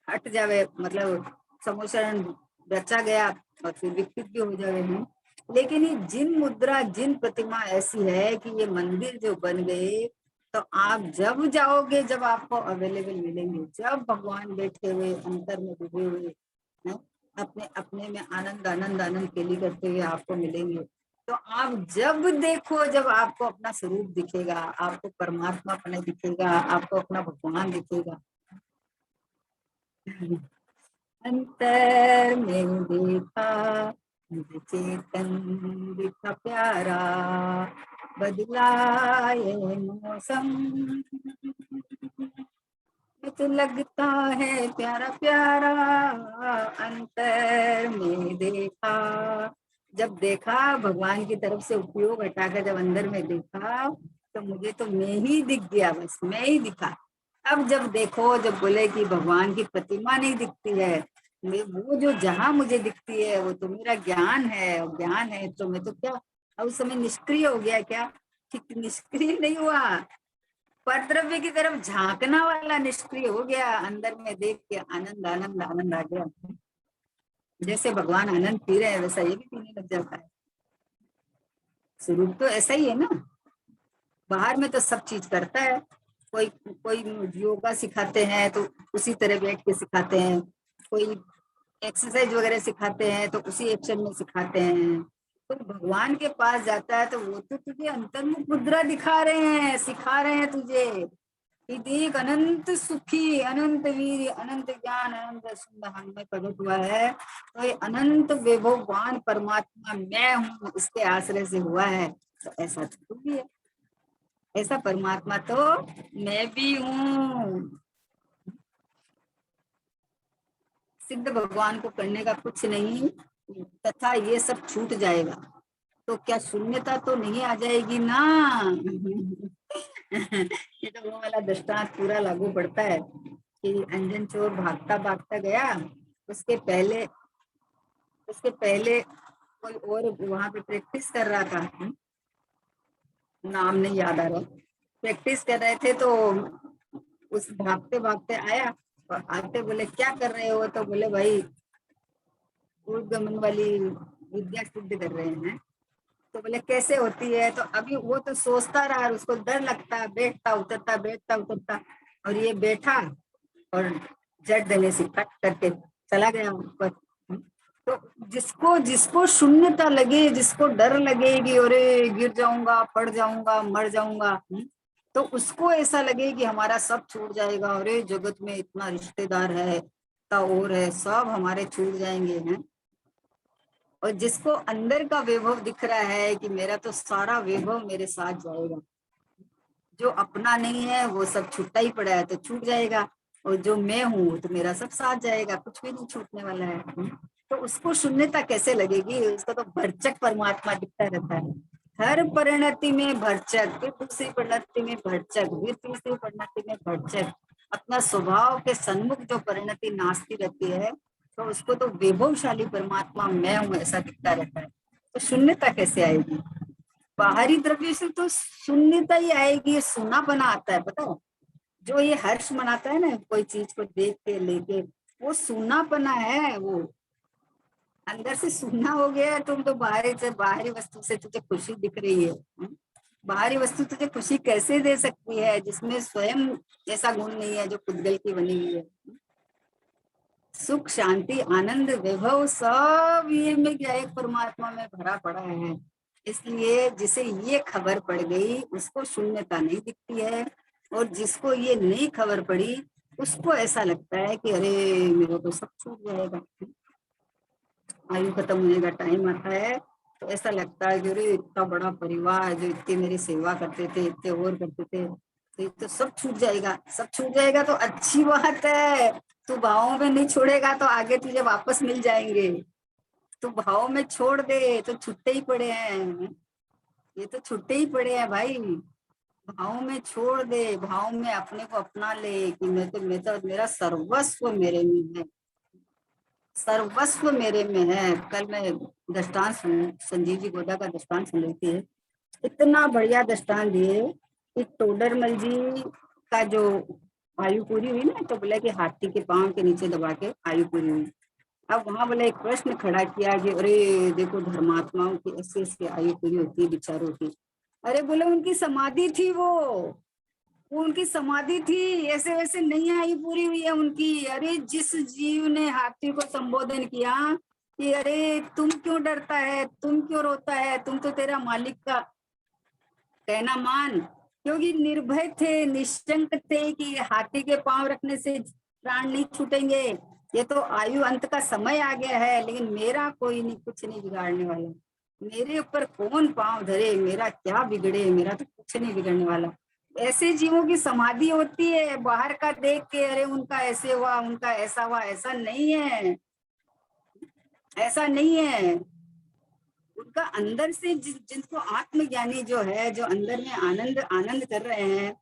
हट जावे, मतलब समोचरण रचा गया और फिर विकसित भी हो जावे है। लेकिन ये जिन मुद्रा जिन प्रतिमा ऐसी है कि ये मंदिर जो बन गए, तो आप जब जाओगे जब आपको अवेलेबल मिलेंगे, जब भगवान बैठे हुए अंतर में डूबे हुए हैं, अपने अपने में आनंद आनंद आनंद केली करते हुए आपको मिलेंगे। तो आप जब देखो जब आपको अपना स्वरूप दिखेगा, आपको परमात्मा अपने दिखेगा, आपको अपना भगवान दिखेगा। अंतर में देखा मुझे चेतन दिखा प्यारा, बदला ये मौसम तो लगता है प्यारा प्यारा, अंतर में देखा। जब देखा भगवान की तरफ से उपयोग हटाकर जब अंदर में देखा, तो मुझे तो मैं ही दिख गया, बस मैं ही दिखा। अब जब देखो जब बोले कि भगवान की प्रतिमा नहीं दिखती है, वो जो जहां मुझे दिखती है वो तो मेरा ज्ञान है, और ज्ञान है तो मैं तो क्या अब उस समय निष्क्रिय हो गया क्या? ठीक निष्क्रिय नहीं हुआ, परद्रव्य की तरफ झांकना वाला निष्क्रिय हो गया, अंदर में देख के आनंद आनंद आनंद आ गया। जैसे भगवान आनंद पी रहे हैं वैसा ये भी पीने लग जाता है। स्वरूप तो ऐसा ही है ना। बाहर में तो सब चीज करता है, कोई कोई योगा सिखाते हैं तो उसी तरह बैठ के सिखाते हैं, कोई एक्सरसाइज वगैरह सिखाते हैं तो उसी एक्शन में सिखाते हैं। तो भगवान के पास जाता है तो वो तो तुझे अंतर्मुख मुद्रा दिखा रहे हैं, सिखा रहे हैं तुझे कि देख अनंत सुखी अनंत वीर अनंत ज्ञान अनंत सुंदर हम में प्रकट हुआ है, तो ये अनंत वैभववान परमात्मा मैं हूँ, इसके आश्रय से हुआ है, तो ऐसा तो भी है। ऐसा परमात्मा तो मैं भी हूँ। सिद्ध भगवान को करने का कुछ नहीं, तथा ये सब छूट जाएगा तो क्या शून्यता तो नहीं आ जाएगी ना। ये तो वो वाला दृष्टांत पूरा लागू पड़ता है कि अंजन चोर भागता भागता गया, उसके पहले उसके पहले कोई और वहां पे प्रैक्टिस कर रहा था, नाम नहीं याद आ रहा, प्रैक्टिस कर रहे थे तो उस भागते भागते आया और आते बोले क्या कर रहे हो, तो बोले भाई ऊर्ध्वगमन वाली विद्या सिद्ध कर रहे हैं। तो बोले कैसे होती है, तो अभी वो तो सोचता रहा और उसको डर लगता, बैठता उतरता और ये बैठा और जड़ देने से कट करके चला गया ऊपर। तो जिसको जिसको शून्यता लगे, जिसको डर लगे कि अरे गिर जाऊंगा, पड़ जाऊंगा, मर जाऊंगा, तो उसको ऐसा लगे कि हमारा सब छूट जाएगा, अरे जगत में इतना रिश्तेदार है, इतना और है, सब हमारे छूट जाएंगे हैं। और जिसको अंदर का वैभव दिख रहा है कि मेरा तो सारा वैभव मेरे साथ जाएगा, जो अपना नहीं है वो सब छूटा ही पड़ा है तो छूट जाएगा, और जो मैं हूँ तो मेरा सब साथ जाएगा, कुछ भी नहीं छूटने वाला है। तो उसको शून्यता कैसे लगेगी, उसको तो भरचक परमात्मा दिखता रहता है। हर परिणति में भरचक, फिर दूसरी परिणति में भरचक, फिर तीसरी परिणति में भरचक, अपना स्वभाव के सन्मुख जो परिणति नाचती रहती है, तो उसको तो वैभवशाली परमात्मा मैं हूँ ऐसा दिखता रहता है। तो शून्यता कैसे आएगी, बाहरी द्रव्य से तो शून्यता ही आएगी, सूनापना आता है, पता है। जो ये हर्ष मनाता है ना कोई चीज को देख के लेके, वो सूनापना है, वो अंदर से सूना हो गया है। तुम तो बाहरी वस्तु से तुझे खुशी दिख रही है, बाहरी वस्तु तुझे खुशी कैसे दे सकती है जिसमें स्वयं ऐसा गुण नहीं है जो पुद्गल की बनी हुई है। सुख शांति आनंद वैभव सब ये में क्या एक परमात्मा में भरा पड़ा है। इसलिए जिसे ये खबर पड़ गई उसको शून्यता नहीं दिखती है, और जिसको ये नहीं खबर पड़ी उसको ऐसा लगता है कि अरे मेरा तो सब छूट जाएगा। आयु खत्म होने का टाइम आता है तो ऐसा लगता है कि अरे इतना बड़ा परिवार जो इतनी मेरी सेवा करते थे, इतने और करते थे, तो ये तो सब छूट जाएगा। सब छूट जाएगा तो अच्छी बात है, तू भावों में नहीं छोड़ेगा तो आगे तुझे वापस मिल जाएंगे। तू भाव में छोड़ दे तो छुट्टे ही पड़े हैं, ये तो छुट्टे ही पड़े हैं भाई। भाव में छोड़ दे, भाव में अपने को अपना ले कि मैं तो मेरा सर्वस्व मेरे में है, सर्वस्व मेरे में है। कल मैं दृष्टांत संजीव जी गोदा का दृष्टांत सुन रही थी, इतना बढ़िया दृष्टांत दिए कि टोडरमल जी का जो आयु पूरी हुई ना, तो बोला कि हाथी के पांव के नीचे दबा के आयु पूरी हुई। अब वहां बोले एक प्रश्न खड़ा किया कि अरे देखो धर्मात्माओं की ऐसी ऐसी आयु पूरी होती है विचारों की। अरे बोले उनकी समाधि थी, वो उनकी समाधि थी, ऐसे वैसे नहीं आई पूरी हुई है उनकी। अरे जिस जीव ने हाथी को संबोधन किया कि अरे तुम क्यों डरता है, तुम क्यों रोता है, तुम तो तेरा मालिक का कहना मान, क्योंकि निर्भय थे, निश्चंक थे कि हाथी के पांव रखने से प्राण नहीं छूटेंगे। ये तो आयु अंत का समय आ गया है, लेकिन मेरा कोई नहीं, कुछ नहीं बिगाड़ने वाला, मेरे ऊपर कौन पांव धरे, मेरा क्या बिगड़े, मेरा तो कुछ नहीं बिगड़ने वाला। ऐसे जीवों की समाधि होती है, बाहर का देख के अरे उनका ऐसे हुआ, उनका ऐसा हुआ, ऐसा नहीं है, ऐसा नहीं है। उनका अंदर से जिनको आत्मज्ञानी जो है, जो अंदर में आनंद आनंद कर रहे हैं,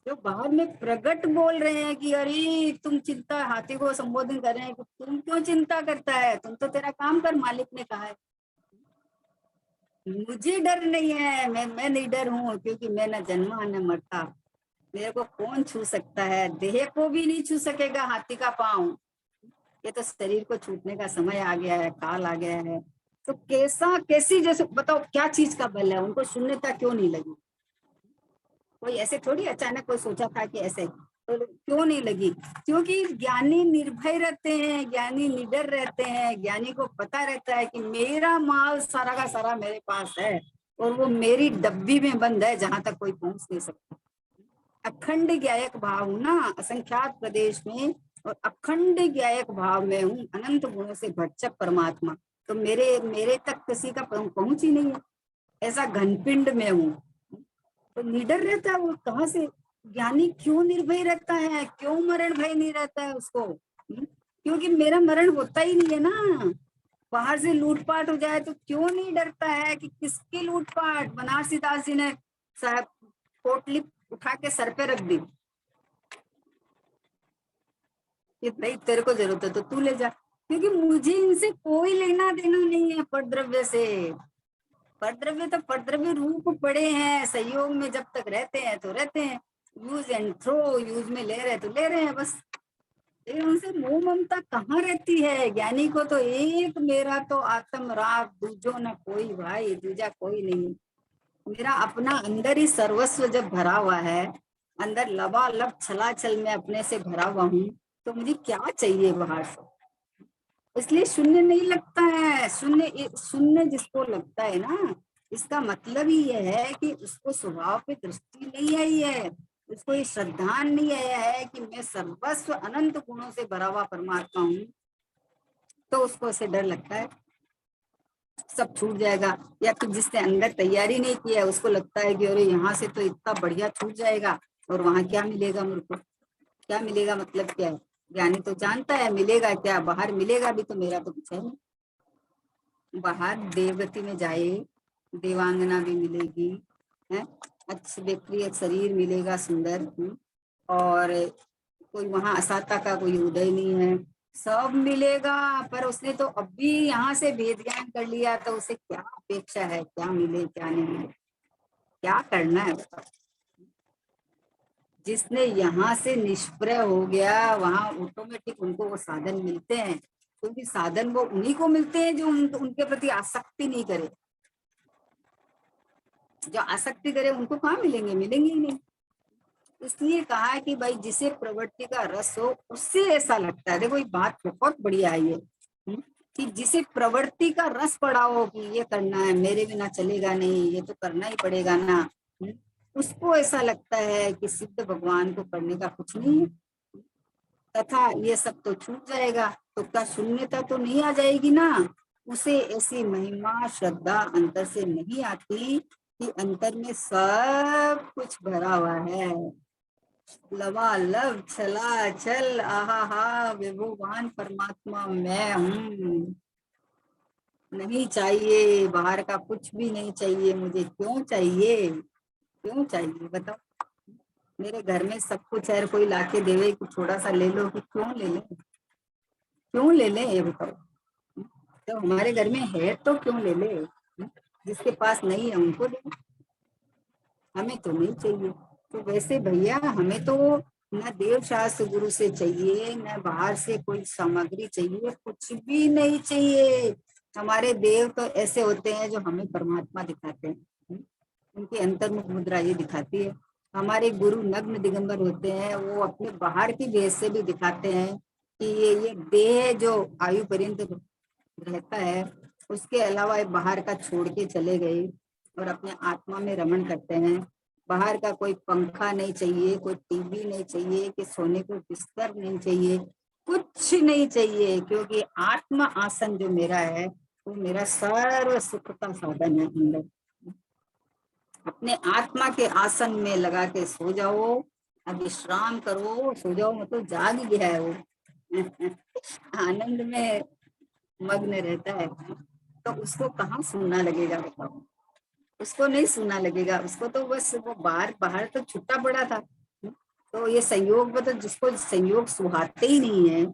जो बाहर में प्रकट बोल रहे हैं कि अरे तुम चिंता, हाथी को संबोधन कर रहे हैं कि तुम क्यों चिंता करता है, तुम तो तेरा काम कर, मालिक ने कहा है। मुझे डर नहीं है, मैं निडर हूँ, क्योंकि मैं न जन्मा न मरता। मेरे को कौन छू सकता है, देह को भी नहीं छू सकेगा हाथी का पांव। ये तो शरीर को छूटने का समय आ गया है, काल आ गया है। तो कैसा कैसी, जैसे बताओ क्या चीज का बल है, उनको शून्यता क्यों नहीं लगी। कोई ऐसे थोड़ी अचानक कोई सोचा था कि ऐसे, तो क्यों नहीं लगी, क्योंकि ज्ञानी निर्भय रहते हैं, ज्ञानी निडर रहते हैं, ज्ञानी को पता रहता है कि मेरा माल सारा का सारा मेरे पास है, और वो मेरी डब्बी में बंद है जहां तक कोई पहुंच नहीं सकता। अखंड ज्ञायक भाव हूं ना, असंख्यात प्रदेश में, और अखंड ज्ञायक भाव में हूँ, अनंत गुणों से भरचक परमात्मा। तो मेरे मेरे तक किसी का पहुंच ही नहीं है, ऐसा घनपिंड में हूँ। तो निडर रहता है वो कहाँ से? ज्ञानी क्यों निर्भय रहता है, क्यों मरण भय नहीं रहता है उसको? क्योंकि मेरा मरण होता ही नहीं है ना। बाहर से लूटपाट हो जाए तो क्यों नहीं डरता है कि किसकी लूटपाट? बनारसी दास जी ने साहब पोटली उठा के सर पे रख दी कि भाई तेरे को जरूरत है तो तू ले जा, क्योंकि मुझे इनसे कोई लेना देना नहीं है परद्रव्य से। परद्रव्य तो परद्रव्य रूप पड़े हैं, सहयोग में जब तक रहते हैं तो रहते हैं, यूज एंड थ्रो, यूज में ले रहे तो ले रहे हैं बस। लेकिन उनसे मोह ममता कहाँ रहती है? ज्ञानी को तो एक मेरा तो आत्म राग, दूजो न कोई भाई, दूजा कोई नहीं। मेरा अपना अंदर ही सर्वस्व जब भरा हुआ है, अंदर लबालब छलाछल में अपने से भरा हुआ हूँ, तो मुझे क्या चाहिए बाहर से? इसलिए शून्य नहीं लगता है। शून्य शून्य जिसको लगता है ना, इसका मतलब ही यह है कि उसको स्वभाव पे दृष्टि नहीं आई है, उसको ये श्रद्धान नहीं आया है कि मैं सर्वस्व अनंत गुणों से भरा हुआ परमात्मा हूँ। तो उसको ऐसे डर लगता है सब छूट जाएगा। या फिर जिसने अंदर तैयारी नहीं की है उसको लगता है कि अरे यहाँ से तो इतना बढ़िया छूट जाएगा, और वहां क्या मिलेगा मेरे को? क्या मिलेगा मतलब क्या है? ज्ञानी तो जानता है मिलेगा क्या, बाहर मिलेगा भी तो मेरा तो कुछ है नहीं। बाहर देवगति में जाए, देवांगना भी मिलेगी है, अच्छे व्यक्ति शरीर मिलेगा सुंदर, और कोई वहां असाता का कोई उदय नहीं है, सब मिलेगा। पर उसने तो अभी यहाँ से भेद ज्ञान कर लिया, तो उसे क्या अपेक्षा है क्या मिले क्या नहीं मिले? क्या करना है बताओ? जिसने यहाँ से निष्प्रय हो गया, वहां ऑटोमेटिक उनको वो साधन मिलते हैं, क्योंकि साधन वो उन्हीं को मिलते हैं जो उनके प्रति आसक्ति नहीं करे। जो आसक्ति करे उनको कहाँ मिलेंगे? मिलेंगे ही नहीं। इसलिए कहा है कि भाई जिसे प्रवृत्ति का रस हो उससे ऐसा लगता है। देखो ये बात बहुत बढ़िया है ये, कि जिसे प्रवृत्ति का रस पड़ा हो कि ये करना है, मेरे बिना चलेगा नहीं, ये तो करना ही पड़ेगा ना, उसको ऐसा लगता है कि सिद्ध भगवान को करने का कुछ नहीं है, तथा ये सब तो छूट जाएगा, तो क्या शून्यता तो नहीं आ जाएगी ना? उसे ऐसी महिमा श्रद्धा अंतर से नहीं आती कि अंतर में सब कुछ भरा हुआ है, लबालब छला चल, आहा हा विभुवान परमात्मा मैं हूँ। नहीं चाहिए बाहर का कुछ भी नहीं चाहिए मुझे। क्यों चाहिए? क्यों चाहिए बताओ? मेरे घर में सब कुछ है, कोई लाके देवे कि थोड़ा सा ले लो, कि क्यों ले ले? क्यों ले ले ये बताओ? तो हमारे घर में है तो क्यों ले ले? जिसके पास नहीं है उनको दे, हमें तो नहीं चाहिए। तो वैसे भैया हमें तो न देव शास्त्र गुरु से चाहिए, न बाहर से कोई सामग्री चाहिए, कुछ भी नहीं चाहिए। हमारे देव तो ऐसे होते हैं जो हमें परमात्मा दिखाते हैं, उनकी अंतर्मुख मुद्रा ये दिखाती है। हमारे गुरु नग्न दिगंबर होते हैं, वो अपने बाहर की भेष से भी दिखाते हैं कि ये देह जो आयु पर्यंत रहता है, उसके अलावा ये बाहर का छोड़ के चले गए और अपने आत्मा में रमण करते हैं। बाहर का कोई पंखा नहीं चाहिए, कोई टीवी नहीं चाहिए, कि सोने को बिस्तर नहीं चाहिए, कुछ नहीं चाहिए, क्योंकि आत्मा आसन जो मेरा है वो मेरा सर्व सुख का साधन है। अंदर अपने आत्मा के आसन में लगा के सो जाओ, अब विश्राम करो, सो जाओ, मतलब जाग गया है वो आनंद में मग्न रहता है, तो उसको कहाँ सुनना लगेगा बताओ? उसको नहीं सुनना लगेगा, उसको तो बस वो बाहर बाहर तो छुट्टा पड़ा था। तो ये संयोग मतलब जिसको संयोग सुहाते ही नहीं है,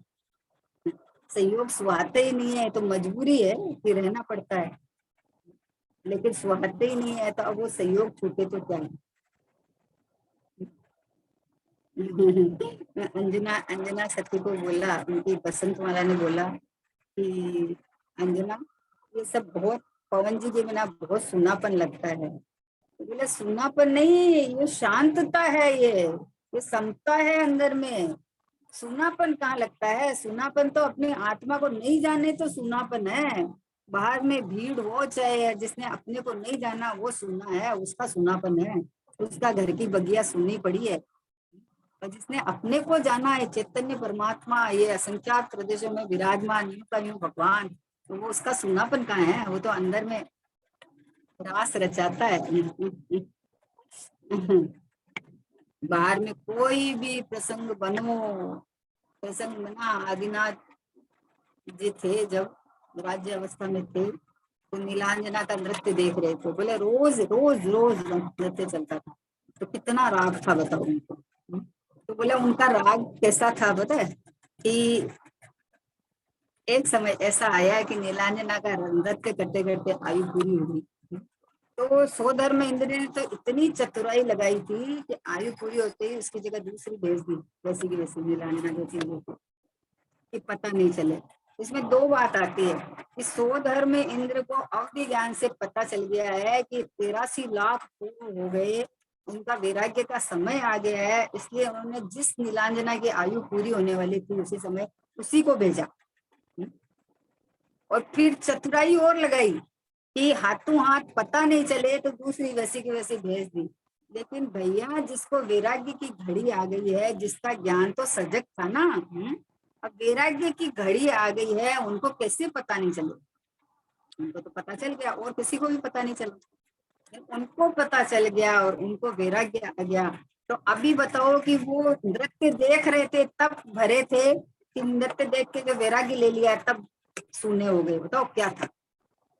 संयोग सुहाते ही नहीं है तो मजबूरी है कि रहना पड़ता है, लेकिन सुहाते ही नहीं है तो अब वो संयोग छूटे तो क्या है? अंजना अंजना सती को बोला, उनकी बसंत माला ने बोला कि अंजना ये सब बहुत, पवन जी के बिना बहुत सुनापन लगता है। तो बोले सुनापन नहीं, ये शांतता है, ये समता है अंदर में। सुनापन कहाँ लगता है? सुनापन तो अपने आत्मा को नहीं जाने तो सुनापन है। बाहर में भीड़ हो चाहे, जिसने अपने को नहीं जाना वो सुनना है, उसका सुनापन है, उसका घर की बगिया सुननी पड़ी है। और जिसने अपने को जाना है, चैतन्य परमात्मा ये असंख्यात प्रदेशों में विराजमान यूं का यूं भगवान, तो वो उसका सुनापन कहाँ है? वो तो अंदर में रास रचाता है। बाहर में कोई भी प्रसंग बनो, प्रसंग बना, आदिनाथ जी थे जब राज्य अवस्था में थे तो नीलांजना का नृत्य देख रहे थे, बोले रोज रोज रोज नृत्य चलता था, तो कितना राग था बताओ उनको। तो बोले उनका राग कैसा था पता है कि एक समय ऐसा आया कि नीलांजना का नृत्य करते करते आयु पूरी हो गई। तो सोधर में इंद्र ने तो इतनी चतुराई लगाई थी कि आयु पूरी होते ही उसकी जगह दूसरी भेज दी, वैसी की वैसी नीलांजना जैसी को, कि पता नहीं चले। इसमें दो बात आती है कि सोधर में इंद्र को अवधि ज्ञान से पता चल गया है कि 83 लाख पूर्ण हो गए, उनका वैराग्य का समय आ गया है, इसलिए उन्होंने जिस नीलांजना की आयु पूरी होने वाली थी उसी समय उसी को भेजा। और फिर चतुराई और लगाई कि हाथों हाथ पता नहीं चले तो दूसरी वैसी की वैसी भेज दी। लेकिन भैया जिसको वैराग्य की घड़ी आ गई है, जिसका ज्ञान तो सजग था ना, अब वैराग्य की घड़ी आ गई है, उनको कैसे पता नहीं चले? उनको तो पता चल गया और किसी को भी पता नहीं चला, उनको पता चल गया और उनको वैराग्य आ गया। तो अभी बताओ कि वो नृत्य देख रहे थे तब भरे थे कि नृत्य देख के जो वैराग्य ले लिया तब सुने हो गए? बताओ क्या था?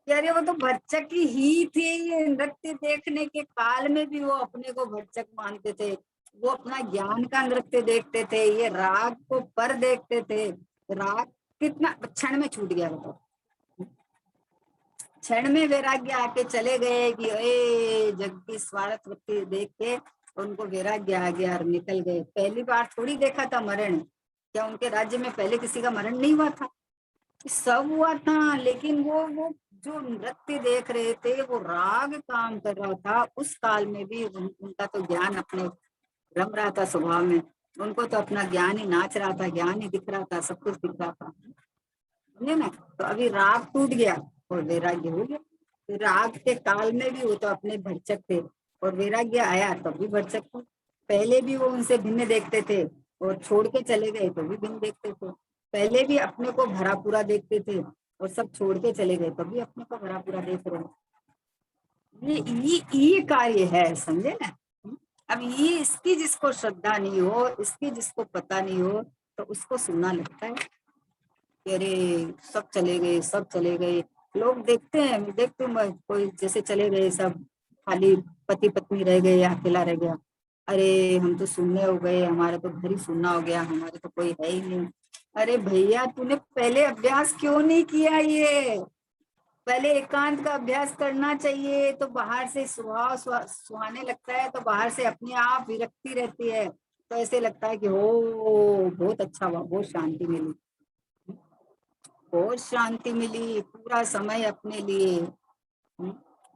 अरे वो तो भरचक ही थे, ये नृत्य देखने के काल में भी वो अपने को भरचक मानते थे, वो अपना ज्ञान का नृत्य देखते थे, ये राग को पर देखते थे। राग कितना क्षण में छूट गया बताओ, क्षण में वैराग्य आके चले गए कि ए जग की स्वार्थ वृत्ति देख के उनको वैराग्य आ गया और निकल गए। पहली बार थोड़ी देखा था मरण, क्या उनके राज्य में पहले किसी का मरण नहीं हुआ था? सब हुआ था, लेकिन वो जो नृत्य देख रहे थे वो राग काम कर रहा था उस काल में भी, उनका तो ज्ञान अपने रम रहा था स्वभाव में, उनको तो अपना ज्ञान ही नाच रहा था, ज्ञान ही दिख रहा था, सब कुछ दिख रहा था, समझे ना? तो अभी राग टूट गया और वैराग्य हो गया। तो राग के काल में भी वो तो अपने भरचक थे और वैराग्य आया तब भी भरचक थे। पहले भी वो उनसे भिन्न देखते थे और छोड़ के चले गए तो भी भिन्न देखते थे। पहले भी अपने को भरा पूरा देखते थे और सब छोड़ के चले गए तब भी अपने को भरा पूरा देख रहे हैं। ये कार्य है, समझे ना? अब ये इसकी जिसको श्रद्धा नहीं हो, इसकी जिसको पता नहीं हो, तो उसको सुनना लगता है कि अरे सब चले गए, सब चले गए। लोग देखते हैं, देखते हैं कोई जैसे चले गए सब, खाली पति पत्नी रह गए या अकेला रह गया, अरे हम तो सुनने हो गए, हमारा तो घर ही सुनना हो गया, हमारे तो कोई है ही नहीं। अरे भैया तूने पहले अभ्यास क्यों नहीं किया? ये पहले एकांत का अभ्यास करना चाहिए, तो बाहर से स्वभाव सुहाने लगता है, तो बाहर से अपने आप विरक्ति रहती है, तो ऐसे लगता है कि हो बहुत अच्छा हुआ, बहुत शांति मिली, बहुत शांति मिली, पूरा समय अपने लिए।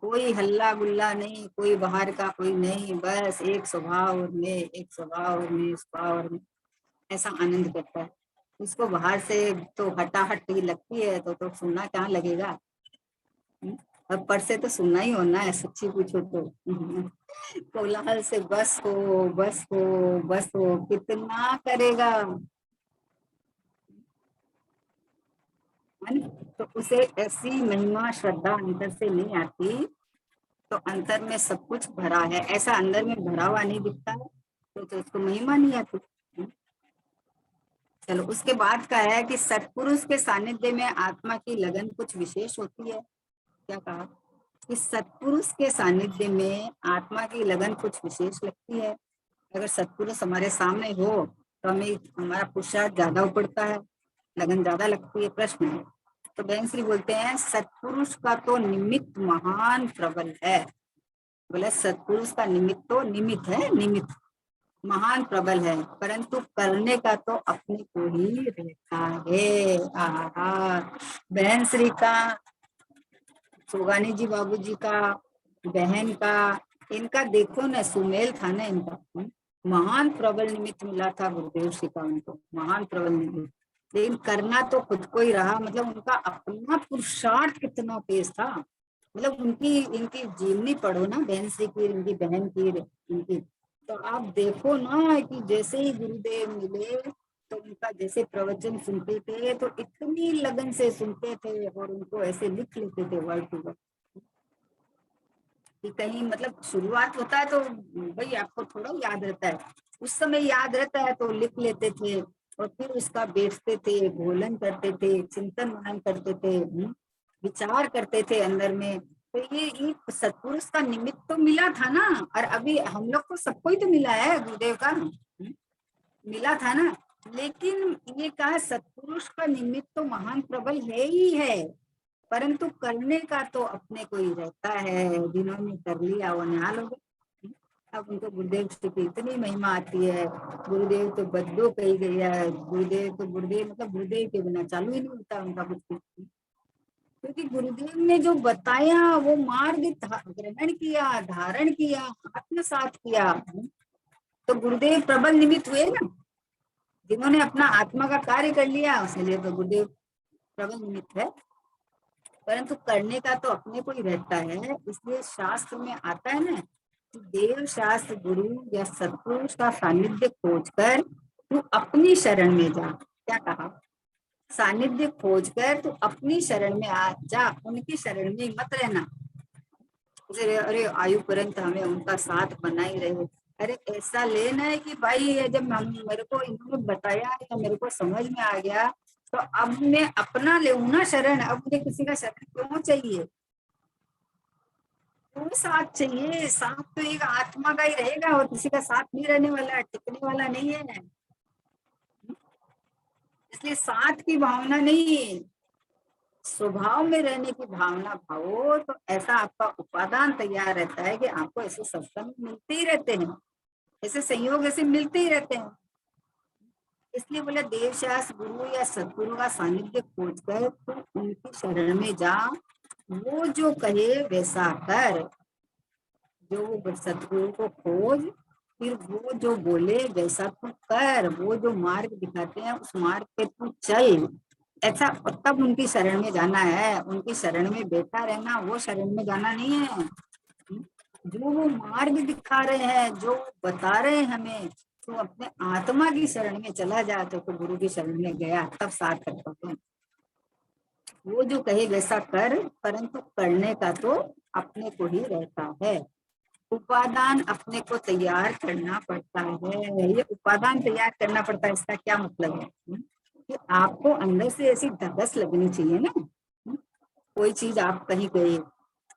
कोई हल्ला गुल्ला नहीं, कोई बाहर का कोई नहीं, बस एक स्वभाव में, एक स्वभाव में, स्वभाव में, ऐसा आनंद करता है। उसको बाहर से तो हटाहट ही लगती है, तो सुनना कहाँ लगेगा? अब पर से तो सुनना ही होना है, सच्ची पूछो तो। कोलाहल से बस हो, बस हो, बस हो, कितना करेगा, है ना? तो उसे ऐसी महिमा श्रद्धा अंतर से नहीं आती, तो अंतर में सब कुछ भरा है, ऐसा अंदर में भरा हुआ नहीं दिखता है तो उसको महिमा नहीं आती। चलो उसके बाद का है कि सत्पुरुष के सानिध्य में आत्मा की लगन कुछ विशेष होती है। क्या कहा? कि सत्पुरुष के सानिध्य में आत्मा की लगन कुछ विशेष लगती है। अगर सत्पुरुष हमारे सामने हो तो हमें हमारा पुरुषार्थ ज्यादा उपड़ता है, लगन ज्यादा लगती है। प्रश्न है तो बहन श्री बोलते हैं सत्पुरुष का तो निमित्त महान प्रबल है। बोले सत्पुरुष का निमित्त तो निमित्त है, निमित्त महान प्रबल है, परंतु करने का तो अपने को ही रहता है। आहा, बहन श्री का, सुगानी जी बाबूजी का, बहन का, इनका देखो ना सुमेल था ना इनका। महान प्रबल निमित्त मिला था गुरुदेव श्री का उनको, महान प्रबल निमित्त। लेकिन करना तो खुद को ही रहा, मतलब उनका अपना पुरुषार्थ कितना तेज था। मतलब उनकी इनकी जीवनी पढ़ो ना बहन श्री की, इनकी बहन की, इनकी, तो आप देखो ना कि जैसे ही गुरुदेव मिले तो उनका जैसे प्रवचन सुनते थे तो इतनी लगन से सुनते थे और उनको ऐसे लिख लेते थे वर्ड टू वर्ड। कि कहीं मतलब शुरुआत होता है तो भाई आपको थोड़ा याद रहता है, उस समय याद रहता है तो लिख लेते थे और फिर उसका बैठते थे, भोलन करते थे, चिंतन मनन करते थे, विचार करते थे अंदर में। तो ये सत्पुरुष का निमित्त तो मिला था ना। और अभी हम लोग को सबको ही तो मिला है गुरुदेव का, मिला था ना। लेकिन ये कहा सत्पुरुष का निमित्त तो महान प्रबल है ही है, परंतु करने का तो अपने को ही रहता है। जिन्होंने कर लिया वो निहाल हो गए। अब उनको गुरुदेव से की इतनी महिमा आती है, गुरुदेव तो बदलो कही गई है, गुरुदेव तो गुरुदेव मतलब गुरुदेव के बिना चालू ही नहीं होता उनका कुछ भी। क्योंकि गुरुदेव ने जो बताया वो मार्ग ग्रहण किया, धारण किया, आत्मसात किया। तो गुरुदेव प्रबल निमित्त हुए ना, जिन्होंने अपना आत्मा का कार्य कर लिया उसके लिए तो गुरुदेव प्रबल निमित्त है। परंतु करने का तो अपने को ही रहता है। इसलिए शास्त्र में आता है ना कि देव शास्त्र गुरु या सत्पुरुष का सानिध्य खोजकर तू अपनी शरण में जा। क्या कहा? सानिध्य खोजकर तू अपनी शरण में आ जा, उनकी शरण में मत रहना। अरे आयु पर्यंत हमें उनका साथ बना ही रहे। अरे ऐसा लेना है कि भाई ये जब मेरे को इन्होंने बताया या मेरे को समझ में आ गया तो अब मैं अपना ले ना शरण। अब मुझे किसी का शरण क्यों चाहिए? क्यों साथ चाहिए? साथ तो एक आत्मा का ही रहेगा और किसी का साथ नहीं रहने वाला, टिकने वाला नहीं है। इसलिए साथ की भावना नहीं, स्वभाव में रहने की भावना भावो तो ऐसा आपका उपादान तैयार रहता है कि आपको ऐसे सत्संग मिलते ही रहते हैं, ऐसे संयोग ऐसे मिलते ही रहते हैं। इसलिए बोले देवशास्त्र गुरु या सदगुरु का सानिध्य खोज कर तो उनकी शरण में जा, वो जो कहे वैसा कर। जो वो सदगुरु को खोज, फिर वो जो बोले वैसा तू कर, वो जो मार्ग दिखाते हैं उस मार्ग पे तू चल। ऐसा तब उनकी शरण में जाना है। उनकी शरण में बैठा रहना वो शरण में जाना नहीं है। जो वो मार्ग दिखा रहे हैं, जो बता रहे हैं हमें, तो अपने आत्मा की शरण में चला जाए तो गुरु की शरण में गया तब साथ कर पाते हैं। वो जो कहे वैसा कर, परंतु करने का तो अपने को ही रहता है। उपादान अपने को तैयार करना पड़ता है। ये उपादान तैयार करना पड़ता है, इसका क्या मतलब है कि आपको अंदर से ऐसी धगस लगनी चाहिए ना। कोई चीज आप कहीं गए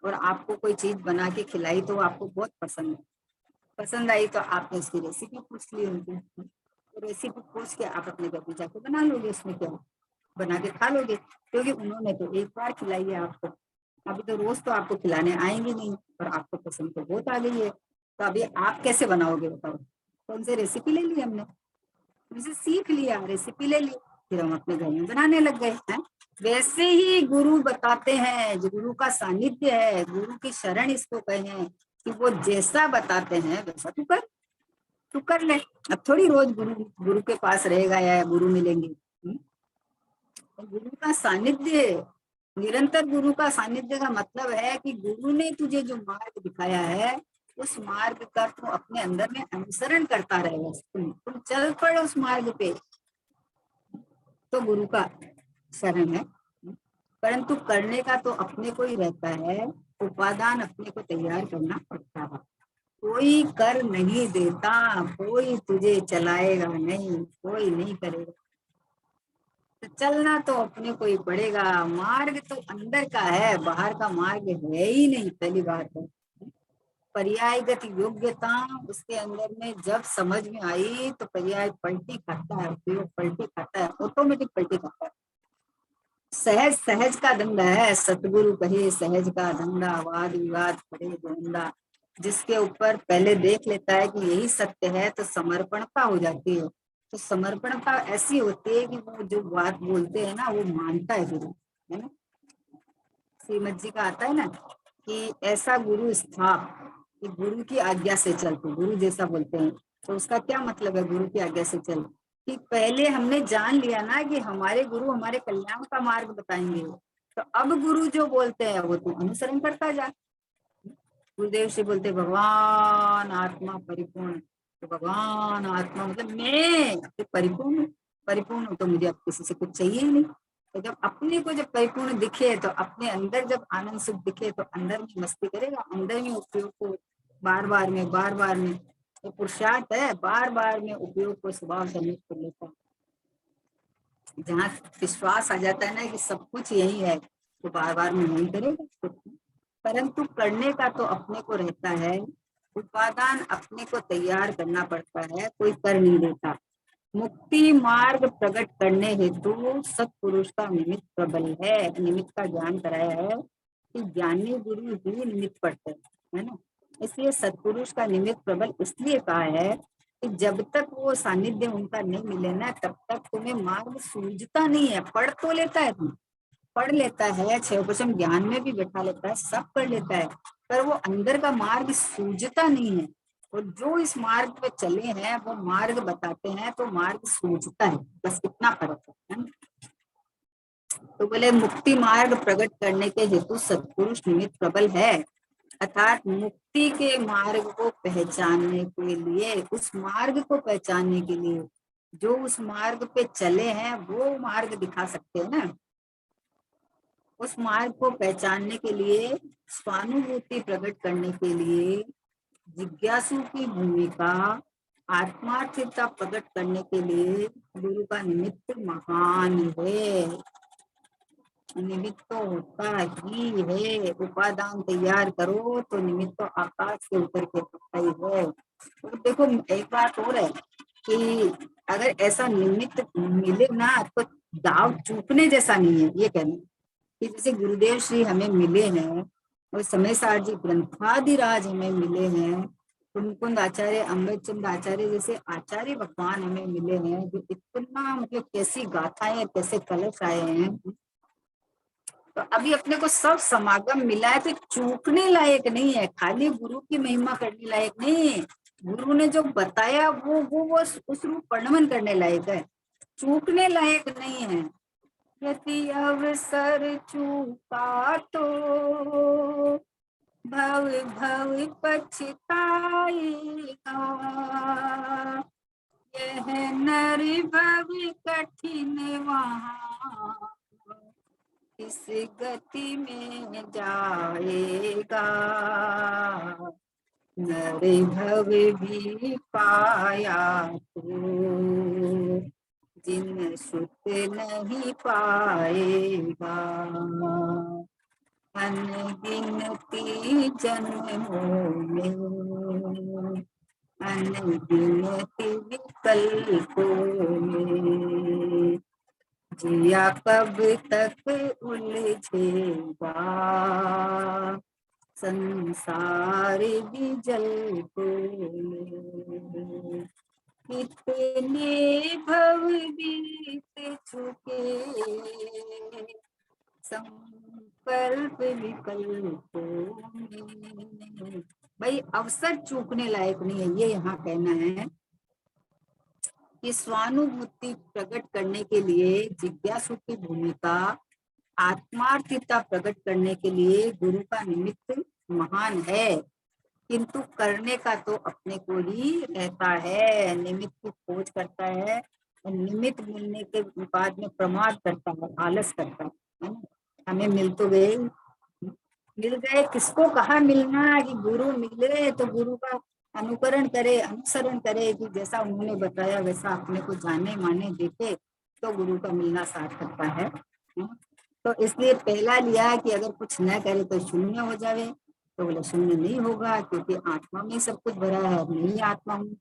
और आपको कोई चीज बना के खिलाई तो आपको बहुत पसंद आई, तो आपने उसकी रेसिपी पूछ ली उनकी, तो रेसिपी पूछ के आप अपने घर में जाके बना लोगे, उसमें क्या बना के खा लोगे, क्योंकि उन्होंने तो एक बार खिलाई है आपको। अभी तो रोज तो आपको खिलाने आएंगे नहीं, और आपको पसंद तो बहुत आ गई है, तो अभी आप कैसे बनाओगे बताओ? तो उनसे रेसिपी ले ली हमने, उनसे सीख लिया, रेसिपी ले ली, फिर हम अपने घर में बनाने लग गए हैं। वैसे ही गुरु बताते हैं, जो गुरु का सानिध्य है, गुरु की शरण इसको कहे कि वो जैसा बताते हैं वैसा तू कर ले। अब थोड़ी रोज गुरु गुरु के पास रहेगा या गुरु मिलेंगे। गुरु का सानिध्य, निरंतर गुरु का सानिध्य का मतलब है कि गुरु ने तुझे जो मार्ग दिखाया है उस मार्ग का तू अपने अंदर में अनुसरण करता रहेगा। तुम चल पड़ उस मार्ग पे, तो गुरु का शरण है। परंतु करने का तो अपने को ही रहता है। उपादान अपने को तैयार करना पड़ता है। कोई कर नहीं देता, कोई तुझे चलाएगा नहीं, कोई नहीं करेगा। तो चलना तो अपने को ही पड़ेगा। मार्ग तो अंदर का है, बाहर का मार्ग है ही नहीं। पहली बात है पर्यायगत योग्यता उसके अंदर में जब समझ में आई तो पर्याय पलटी खाता है, उपयोग पलटी खाता है, ऑटोमेटिक पलटी खाता है। सहज सहज का दंड है, सतगुरु कहे सहज का धंधा, वाद विवाद पड़े गोंदा। जिसके ऊपर पहले देख लेता है कि यही सत्य है तो समर्पणता हो जाती है। तो समर्पणता ऐसी होती है कि वो जो बात बोलते हैं ना वो मानता है गुरु, है ना। श्रीमद जी का आता है ना कि ऐसा गुरु स्थाप कि गुरु की आज्ञा से चल। तो गुरु जैसा बोलते हैं तो उसका क्या मतलब है? गुरु की आज्ञा से चल कि पहले हमने जान लिया ना कि हमारे गुरु हमारे कल्याण का मार्ग बताएंगे, तो अब गुरु जो बोलते हैं वो तू अनुसरण करता जा। गुरुदेव से बोलते भगवान आत्मा परिपूर्ण, तो भगवान आत्मा मतलब मैं परिपूर्ण हूँ। परिपूर्ण हूँ तो मुझे अब किसी से कुछ चाहिए ही नहीं। तो जब अपने को जब परिपूर्ण दिखे, तो अपने अंदर जब आनंद सुख दिखे, तो अंदर में मस्ती करेगा, अंदर में उपयोग को बार बार में तो पुरुषार्थ है, बार बार में उपयोग को स्वभाव से नियुक्त कर लेता है। जहाँ विश्वास आ जाता है ना कि सब कुछ यही है, तो बार बार में नहीं करेगा। परंतु करने का तो अपने को रहता है, उपादान अपने को तैयार करना पड़ता है, कोई कर नहीं देता। मुक्ति मार्ग प्रकट करने हेतु सत्पुरुष का निमित्त प्रबल है। निमित्त का ज्ञान कराया है कि ज्ञानी गुरु ही निमित्त पड़ते है ना। इसलिए सत्पुरुष का निमित्त प्रबल इसलिए कहा है कि जब तक वो सानिध्य उनका नहीं मिले ना, तब तक तुम्हें मार्ग सूझता नहीं है। पढ़ तो लेता है, तुम पढ़ लेता है, 6 ज्ञान में भी बैठा लेता है, सब कर लेता है, पर वो अंदर का मार्ग सूझता नहीं है। और जो इस मार्ग पे चले हैं वो मार्ग बताते हैं, तो मार्ग सूझता है, बस इतना फर्क है। तो बोले मुक्ति मार्ग प्रकट करने के हेतु सत्पुरुष निमित्त प्रबल है, अर्थात मुक्ति के मार्ग को पहचानने के लिए, उस मार्ग को पहचानने के लिए जो उस मार्ग पे चले हैं वो मार्ग दिखा सकते हैं ना। उस मार्ग को पहचानने के लिए, स्वानुभूति प्रकट करने के लिए जिज्ञासु की भूमिका, आत्मार्थता प्रकट करने के लिए गुरु का निमित्त महान है। निमित्त तो होता ही है, उपादान तैयार करो तो निमित्त तो आकाश से उतर के पड़ता ही है। तो देखो एक बात और है कि अगर ऐसा निमित्त मिले ना, तो दाव चूकने जैसा नहीं है। ये कहना कि जैसे गुरुदेव श्री हमें मिले हैं और समय सार जी ग्रंथादिराज हमें मिले हैं, कुंद आचार्य, अमृतचंद आचार्य जैसे आचार्य भगवान हमें मिले हैं, जो इतना मतलब कैसी गाथाएं, कैसे कलश आए हैं। तो अभी अपने को सब समागम मिला है, तो चूकने लायक नहीं है, खाली गुरु की महिमा करने लायक नहीं है। गुरु ने जो बताया वो उस रूप वर्णन करने लायक है, चूकने लायक नहीं है। यदि अवसर चूका तो भव भव पछताएगा, यह नर भव कठिन वहाँ इस गति में जाएगा, नर भव भी पाया तो जिन सुख नहीं पाएगा, अनगिनती जन्मों में, अनगिनती विकल्पों में, जिया कब तक उलझेगा, संसार भी जल को में। कितने भव बीत चुके, संकल्प विकल्पों में। भाई अवसर चूकने लायक नहीं है, ये यहाँ कहना है कि स्वानुभूति प्रकट करने के लिए जिज्ञासु की भूमिका, आत्मार्थता प्रकट करने के लिए गुरु का निमित्त महान है, किंतु करने का तो अपने को ही रहता है। निमित्त की खोज करता है और निमित्त मिलने के बाद में प्रमाद करता है, आलस करता है। हमें मिल तो गए, मिल गए, किसको कहा मिलना, कि गुरु मिले तो गुरु का अनुकरण करे, अनुसरण करे, कि जैसा उन्होंने बताया वैसा अपने को जाने माने देखे, तो गुरु का मिलना सार्थकता है। तो इसलिए पहला लिया कि अगर कुछ न करे तो शून्य हो जावे, तो बोले शून्य नहीं होगा, क्योंकि आत्मा में सब कुछ भरा है, नहीं आत्मा हूँ।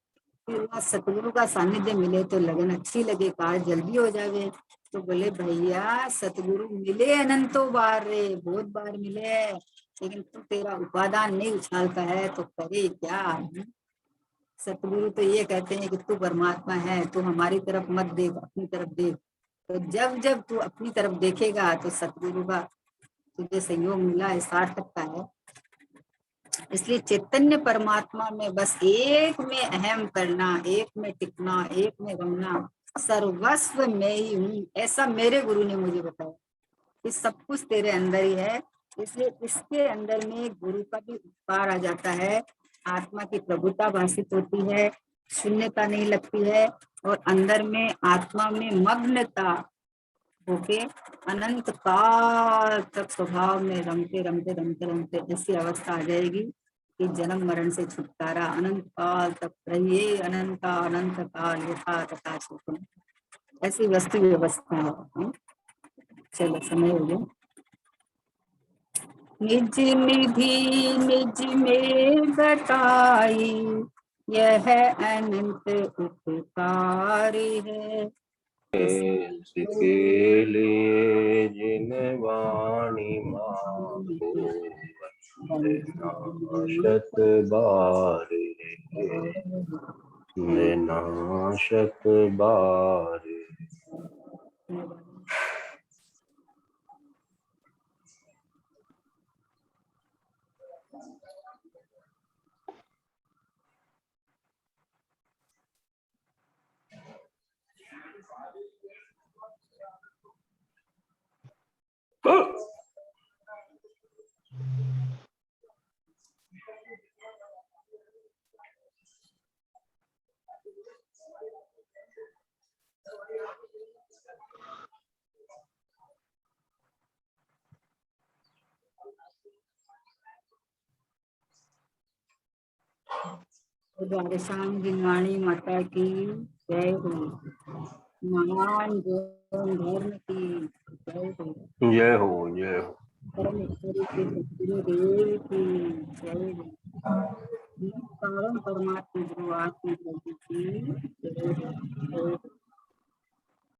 फिर सतगुरु का सानिध्य मिले तो लगन अच्छी लगे, कार्य जल्दी हो जावे। तो बोले भैया सतगुरु मिले अनंतों बार रे, बहुत बार मिले, लेकिन तू तेरा उपादान नहीं उछालता है तो करे क्या। सतगुरु तो ये कहते हैं कि तू परमात्मा है, तू हमारी तरफ मत देख, अपनी तरफ देख। तो जब जब तू अपनी तरफ देखेगा तो सतगुरु का तुझे सहयोग मिला है, सार्थकता है। इसलिए चैतन्य परमात्मा में बस एक में अहम करना, एक में टिकना, एक में रमना, सर्वस्व में ही हूँ, ऐसा मेरे गुरु ने मुझे बताया कि सब कुछ तेरे अंदर ही है। इसलिए इसके अंदर में गुरु का भी उपकार आ जाता है, आत्मा की प्रभुता भाषित होती है, शून्यता नहीं लगती है, और अंदर में आत्मा में मग्नता, होके अनंत काल तक स्वभाव में रमते रमते रमते रमते ऐसी अवस्था आ जाएगी कि जन्म मरण से छुटकारा अनंत काल तक रहिए, अनंत अनंत काल यथा तथा सुखम, ऐसी वस्तु व्यवस्था है। चलो समय हो गया। निज निधि निज में बताई, यह अनंत उपकार है। इसके लिए जिन वाणी माको नाशत बार नाशत बार। द्वादशांग गिनवाणी माता की जय हो। महान धर्म की जय हो। जय हो जय हो। परमेश्वरी के गुरुदेव की जय हो। परम परमात्मा गुरु आत्मा की जय हो।